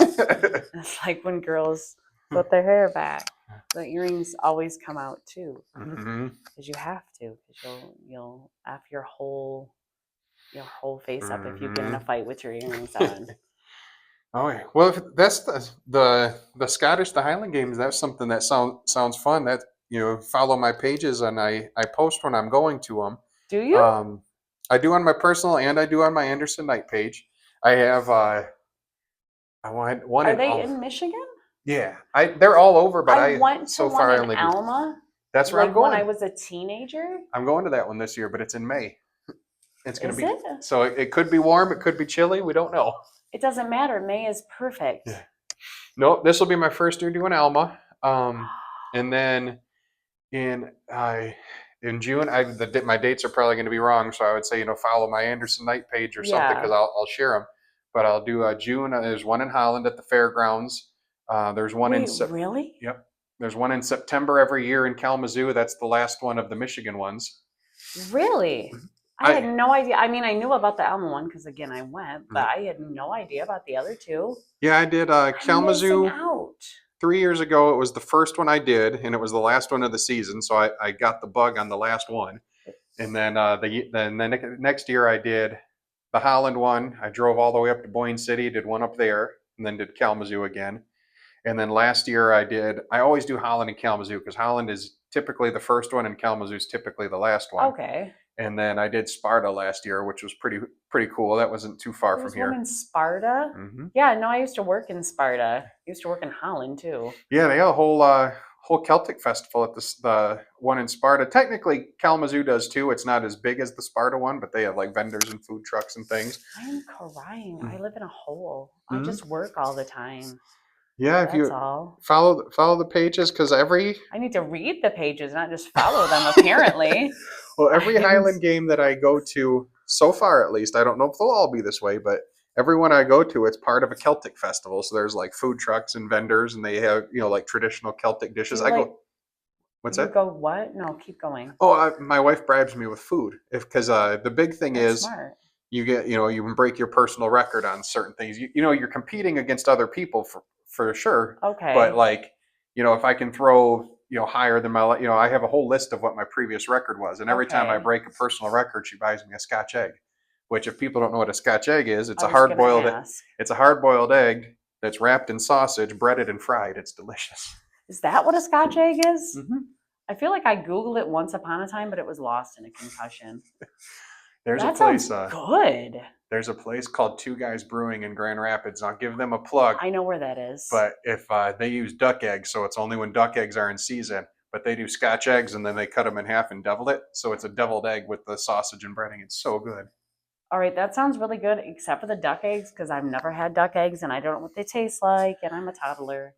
It's like when girls put their hair back. The earrings always come out too, because you have to, because you'll F your whole face up if you get in a fight with your earrings on. Oh yeah. Well, if that's the Scottish, the Highland games, that's something that sounds fun. That, you know, follow my pages, and I post when I'm going to them. Do you? I do on my personal, and I do on my Anderson Knight page. I have I want one. Are they in Michigan? Yeah, they're all over, but I went to so one far in only Alma. That's where I'm going. When I was a teenager. I'm going to that one this year, but it's in May. It's going to be it? So it could be warm, it could be chilly. We don't know. It doesn't matter. May is perfect. Yeah. No, this will be my first year doing Alma, and then in June, my dates are probably going to be wrong, so I would say, you know, follow my Anderson Knight page or something, because I'll share them. But I'll do June. There's one in Holland at the fairgrounds. There's one really? Yep. There's one in September every year in Kalamazoo. That's the last one of the Michigan ones. Really? I had no idea. I mean, I knew about the Alma one because, again, I went, but I had no idea about the other two. Yeah, I did Kalamazoo. 3 years ago, it was the first one I did, and it was the last one of the season, so I got the bug on the last one. And then the next year, I did the Holland one. I drove all the way up to Boyne City, did one up there, and then did Kalamazoo again. And then last year, I always do Holland and Kalamazoo, because Holland is typically the first one, and Kalamazoo is typically the last one. Okay. And then I did Sparta last year, which was pretty cool. That wasn't too far from here. One in Sparta? Mm-hmm. Yeah, no, I used to work in Sparta. I used to work in Holland too. Yeah, they have a whole Celtic festival at the one in Sparta. Technically, Kalamazoo does too. It's not as big as the Sparta one, but they have like vendors and food trucks and things. I am crying. I live in a hole. I just work all the time. Yeah, if you follow the pages, because I need to read the pages, not just follow them, apparently. Well, every Highland game that I go to, so far at least, I don't know if they'll all be this way, but every one I go to, it's part of a Celtic festival. So there's like food trucks and vendors, and they have, you know, like traditional Celtic dishes. What's that? Go what? No, keep going. Oh, my wife bribes me with food, because the big thing That's is smart. You get, you know, you can break your personal record on certain things. You know, you're competing against other people for sure. Okay. But like, you know, if I can throw, higher than my, I have a whole list of what my previous record was, and every time I Okay. break a personal record, she buys me a Scotch egg. Which, if people don't know what a Scotch egg is, I was gonna ask. it's a hard boiled egg that's wrapped in sausage, breaded and fried. It's delicious. Is that what a Scotch egg is? Mm-hmm. I feel like I Googled it once upon a time, but it was lost in a concussion. There's a That sounds place. good. There's a place called Two Guys Brewing in Grand Rapids. I'll give them a plug. I know where that is. But if they use duck eggs, so it's only when duck eggs are in season. But they do Scotch eggs, and then they cut them in half and devil it. So it's a deviled egg with the sausage and breading. It's so good. All right, that sounds really good, except for the duck eggs, because I've never had duck eggs and I don't know what they taste like, and I'm a toddler.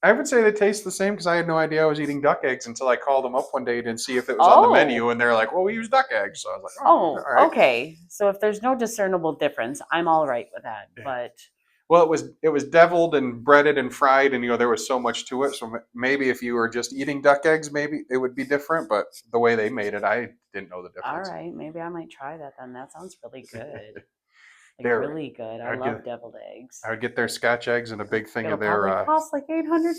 I would say they taste the same because I had no idea I was eating duck eggs until I called them up one day to see if it was on the menu, Oh, and they're like, "Well, we use duck eggs." So I was like, oh, all right." okay. So if there's no discernible difference, I'm all right with that. Yeah. But Well, it was deviled and breaded and fried, and there was so much to it. So maybe if you were just eating duck eggs, maybe it would be different. But the way they made it, I didn't know the all difference. right, maybe I might try that then. That sounds really good. Like They're really good. I I'd love get deviled eggs. I would get their Scotch eggs and a big thing It'll of their. probably cost like $800.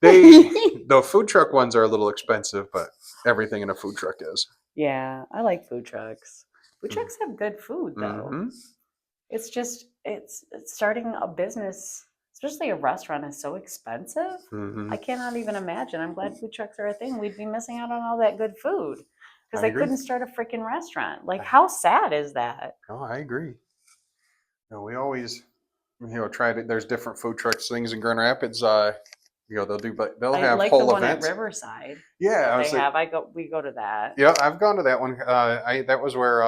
The food truck ones are a little expensive, but everything in a food truck is. Yeah, I like food trucks. Food trucks have good food though. Mm-hmm. It's just it's starting a business, especially a restaurant, is so expensive. Mm-hmm. I cannot even imagine. I'm glad food trucks are a thing. We'd be missing out on all that good food because I they agree. couldn't start a freaking restaurant. Like, how sad is that? Oh, I agree. We always, try to. There's different food trucks things in Grand Rapids. They'll I have like the whole one at events. Riverside Yeah, that I they was like, have. We go to that. yeah, I've gone to that one. That was where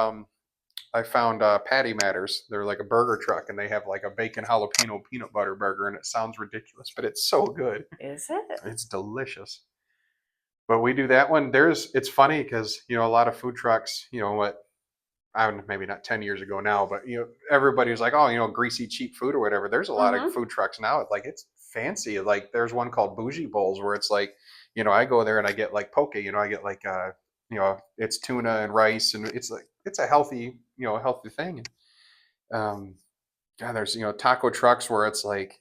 I found Patty Matters. They're like a burger truck, and they have like a bacon jalapeno peanut butter burger, and it sounds ridiculous, but it's so good. Is it? It's delicious. But we do that one. It's funny because a lot of food trucks, maybe not 10 years ago now, but everybody was like, oh, greasy cheap food or whatever. There's a lot of Mm-hmm. food trucks now. It's fancy. Like there's one called Bougie Bowls where it's like, I go there and I get like poke. I get like it's tuna and rice, and it's a healthy healthy thing. Um, God, there's taco trucks where it's like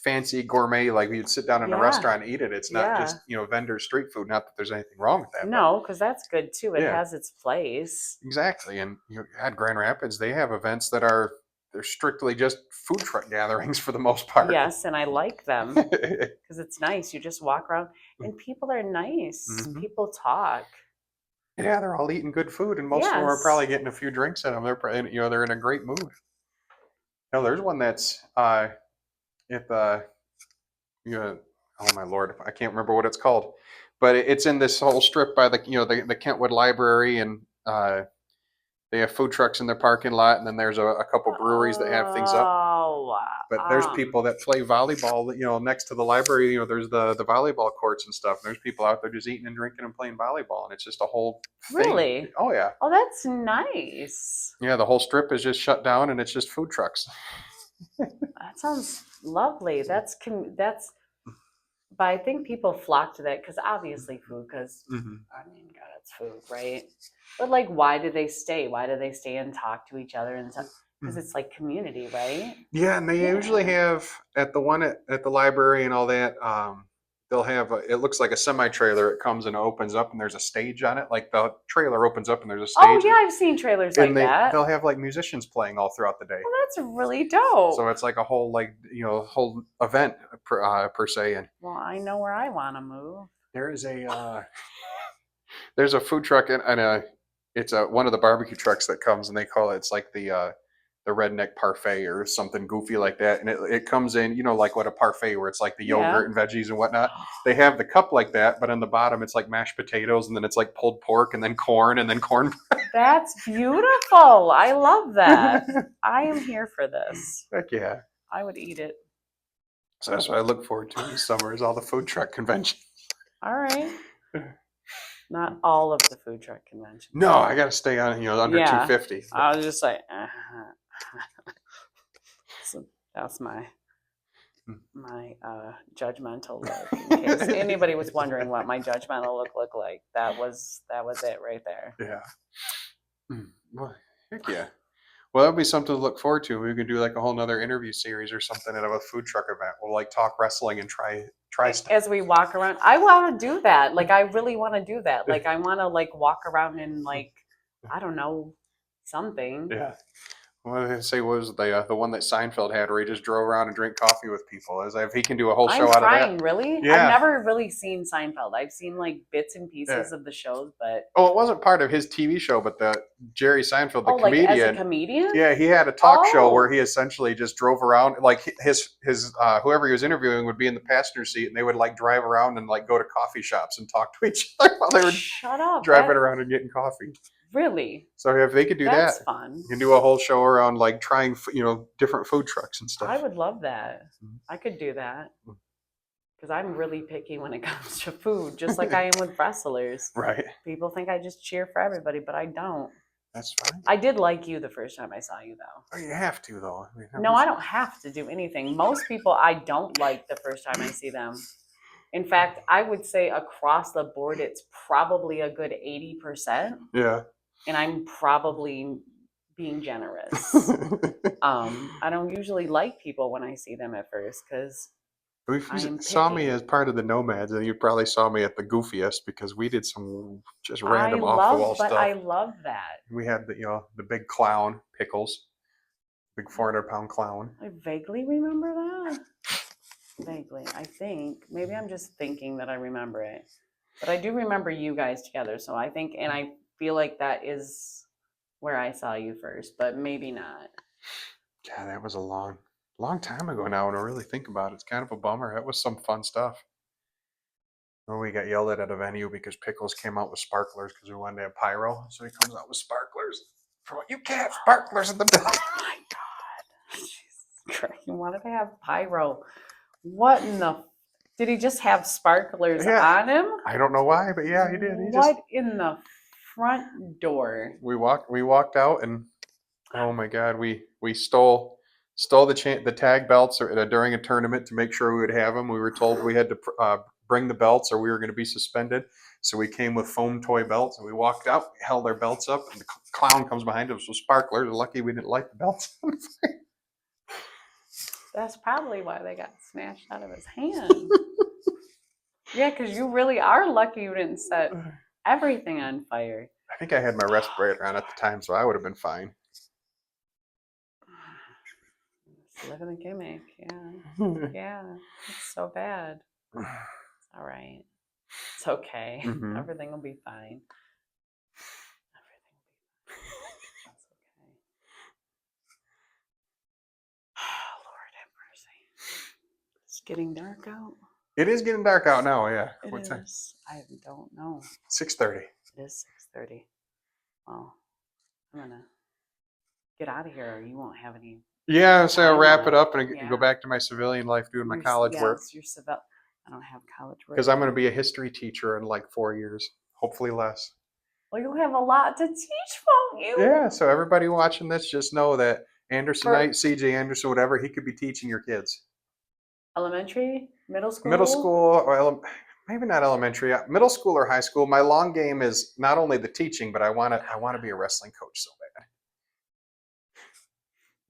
fancy gourmet, like you'd sit down in a Yeah. restaurant and eat it. It's not Yeah. just vendor street food. Not that there's anything wrong with that, but No, because that's good too. It yeah. has its place. Exactly, and at Grand Rapids, they have events that they're strictly just food truck gatherings for the most part. Yes, and I like them because it's nice. You just walk around and people are nice. Mhm. People talk. Yeah, they're all eating good food, and most of them are Yes. probably getting a few drinks in them. They're probably, they're in a great mood. There's one that's if oh my lord, I can't remember what it's called, but it's in this whole strip by the Kentwood Library, and they have food trucks in their parking lot, and then there's a couple breweries that have things up. Oh, But there's people that play volleyball, next to the library. There's the volleyball courts and stuff. And there's people out there just eating and drinking and playing volleyball, and it's just a whole thing. really? Oh yeah, Oh, that's nice. yeah. The whole strip is just shut down, and it's just food trucks. That sounds lovely. That's. But I think people flock to that because obviously food. Because Mm-hmm. I mean, God, it's food, right? But like, why do they stay? Why do they stay and talk to each other and stuff? Because it's like community, right? Yeah, and they usually have at the one at the library and all that. They'll have it looks like a semi trailer. It comes and opens up, and there's a stage on it. Like the trailer opens up, and there's a stage. Oh yeah, I've seen trailers like and that. they'll have like musicians playing all throughout the day. Well, that's really dope. So it's like a whole whole event per se. And Well, I know where I want to move. there is there's a food truck and it's one of the barbecue trucks that comes, and they call it's like the redneck parfait or something goofy like that, and it comes in like what a parfait where it's like the yogurt and veggies and whatnot. They have the cup like that, but on the bottom it's like mashed potatoes, and then it's like pulled pork, and then corn. That's beautiful. I love that. I am here for this. Heck yeah. I would eat it. So that's what I look forward to this summer is all the food truck convention. All right. Not all of the food truck conventions. No, I got to stay on under 250. I was just like, so that's my judgmental look. In case anybody was wondering what my judgmental look looked like, that was it right there. Yeah. Well, heck yeah. Well, that'd be something to look forward to. We could do like a whole nother interview series or something at a food truck event. We'll like talk wrestling and try stuff. As we walk around, I want to do that. Like, I really want to do that. Like, I want to like walk around in like, I don't know, something. Yeah. What did I say was the one that Seinfeld had where he just drove around and drank coffee with people? As if he can do a whole I'm show out of trying, that. really. I've Yeah. never really seen Seinfeld. I've seen like bits and pieces Yeah. of the shows, but Oh, it wasn't part of his TV show, but the Jerry Seinfeld, the oh, like as a comedian. comedian? Yeah, he had a talk show where Oh, he essentially just drove around, like his whoever he was interviewing would be in the passenger seat, and they would like drive around and like go to coffee shops and talk to each other while they were shut up. driving around and getting coffee. Really? So if they could do That's that, fun. you can do a whole show around like trying, different food trucks and stuff. I would love that. Mhm. I could do that. Because I'm really picky when it comes to food, just like I am with wrestlers. Right. People think I just cheer for everybody, but I don't. That's fine. I did like you the first time I saw you, though. Oh, you have to, though. I mean, No, I don't have to do anything. Most people I don't like the first time I see them. In fact, I would say across the board, it's probably a good 80%. Yeah. And I'm probably being generous. I don't usually like people when I see them at first because If I you am saw me picky. as part of the Nomads, then you probably saw me at the goofiest because we did some just random I off the wall love, but stuff. I love that. We had the big clown Pickles, big 400-pound clown. I vaguely remember that. Vaguely, I think. Maybe I'm just thinking that I remember it. But I do remember you guys together. So I think, and I feel like that is where I saw you first, but maybe not. Yeah, that was a long time ago now. When I really think about it, it's kind of a bummer. That was some fun stuff. When we got yelled at a venue because Pickles came out with sparklers because we wanted to have pyro. So he comes out with sparklers. You can't have sparklers in the building. Oh my God. Jesus Christ. You wanted to have pyro. What in the... Did he just have sparklers on him? I don't know why, but yeah, he did. What in the front door? We walked out and oh my God, we stole the tag belts during a tournament to make sure we would have them. We were told we had to bring the belts or we were going to be suspended. So we came with foam toy belts and we walked out, held our belts up, and the clown comes behind us with sparklers. Lucky we didn't light the belts. That's probably why they got snatched out of his hand. Yeah, because you really are lucky you didn't set everything on fire. I think I had my respirator on at the time, so I would have been fine. Living a gimmick, yeah. Yeah, it's so bad. It's all right. It's okay. Mhm. Everything will be fine. That's okay. Lord have mercy. It's getting dark out. It is getting dark out now. Yeah. It is. I don't know. 6:30. It is 6:30. Well, I'm gonna get out of here, or you won't have any. Yeah, so I'll wrap Final. it up and Yeah. go back to my civilian life doing my college work. Yes, I don't have college work. Because I'm going to be a history teacher in like 4 years, hopefully less. Well, you have a lot to teach, won't you? Yeah, so everybody watching this, just know that Anderson Knight, CJ Anderson, whatever, he could be teaching your kids. Elementary, middle school? Middle school, or maybe not elementary, middle school or high school. My long game is not only the teaching, but I want to be a wrestling coach so bad.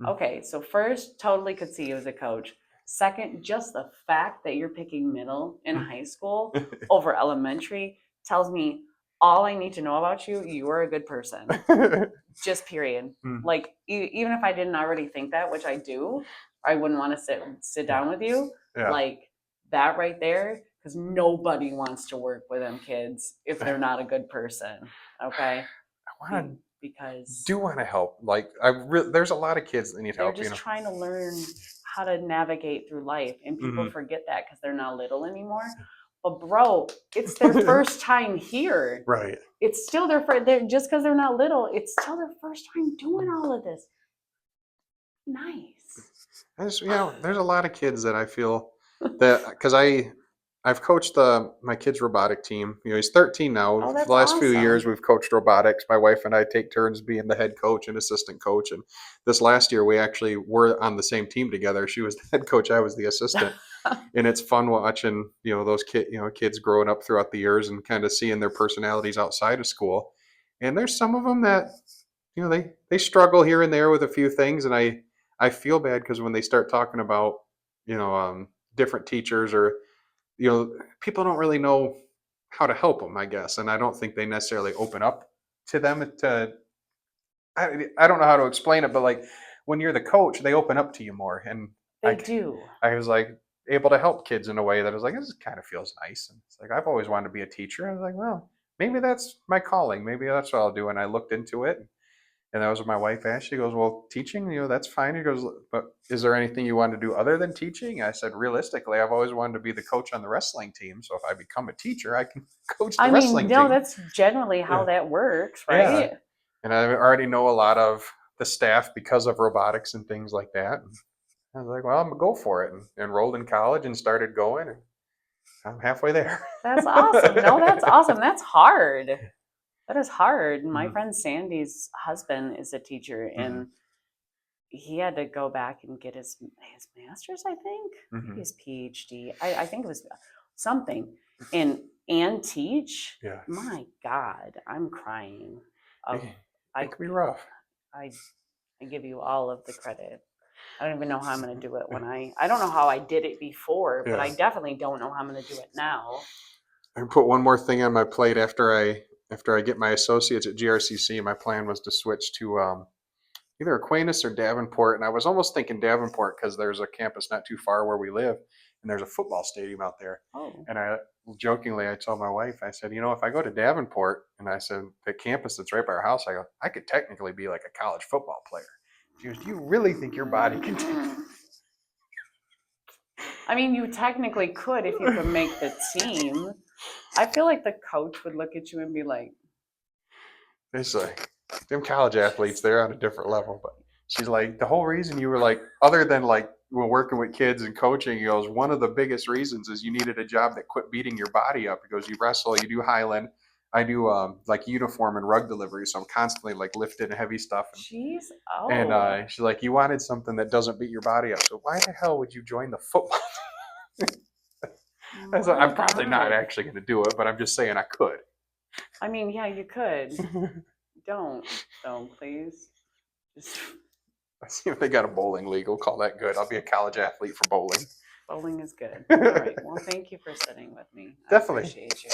Okay, so first, totally could see you as a coach. Second, just the fact that you're picking middle in high school over elementary tells me all I need to know about you. You are a good person. Just period. Like, even if I didn't already think that, which I do, I wouldn't want to sit down with you. Yeah. Like that right there, because nobody wants to work with them kids if they're not a good person. Okay. Do want to help. Like there's a lot of kids that need help. They're just trying to learn how to navigate through life, and people forget that because they're not little anymore. But bro, it's their first time here. Right. It's still their first. Just because they're not little, it's still their first time doing all of this. Nice. There's a lot of kids that I feel that because I've coached my kid's robotic team. He's 13 now. Oh, For the last few awesome. years, we've coached robotics. My wife and I take turns being the head coach and assistant coach. And this last year, we actually were on the same team together. She was the head coach. I was the assistant. And it's fun watching, those kids growing up throughout the years and kind of seeing their personalities outside of school. And there's some of them that they struggle here and there with a few things, and I feel bad because when they start talking about you know different teachers or people don't really know how to help them, I guess, and I don't think they necessarily open up to them to. I don't know how to explain it, but like when you're the coach, they open up to you more, and They I do. I was like able to help kids in a way that I was like, this kind of feels nice. And it's like I've always wanted to be a teacher. I was like, well, maybe that's my calling. Maybe that's what I'll do. And I looked into it, and that was what my wife asked. She goes, well, teaching, that's fine. He goes, but is there anything you want to do other than teaching? I said, realistically, I've always wanted to be the coach on the wrestling team. So if I become a teacher, I can coach the I mean, wrestling no, team. that's generally how Yeah. that works, Yeah. right? And I already know a lot of the staff because of robotics and things like that. And I was like, well, I'm gonna go for it, and enrolled in college and started going, and I'm halfway there. That's awesome. No, that's awesome. That's hard. That is hard. My Mhm, friend Sandy's husband is a teacher, mhm, and he had to go back and get his master's, I think, maybe mhm. his PhD. I think it was something, and teach. Yeah, My God, I'm crying. Of it I can be rough. I I give you all of the credit. I don't even know how I'm going to do it when I don't know how I did it before, but Yeah, I definitely don't know how I'm going to do it now. I put one more thing on my plate after I get my associates at GRCC. My plan was to switch to either Aquinas or Davenport, and I was almost thinking Davenport because there's a campus not too far where we live, and there's a football stadium out there. Oh, And I told my wife, I said, if I go to Davenport, and I said the campus that's right by our house, I go, I could technically be like a college football player. She goes, do you really think your body can take? I mean, you technically could if you could make the team. I feel like the coach would look at you and be like, It's like them college athletes, just they're on a different level. But she's like, the whole reason you were like, other than like when working with kids and coaching, he goes, one of the biggest reasons is you needed a job that quit beating your body up. He goes, you wrestle, you do Highland. I do like uniform and rug delivery, so I'm constantly like lifting heavy stuff. jeez, And oh, she's like, you wanted something that doesn't beat your body up. So why the hell would you join the football? my I'm probably not God. actually going to do it, but I'm just saying I could. I mean, yeah, you could. Don't, don't, please. Just Let's see if they got a bowling league. We'll call that good. I'll be a college athlete for bowling. bowling is good. All right. Well, thank you for sitting with me. I Definitely. appreciate you.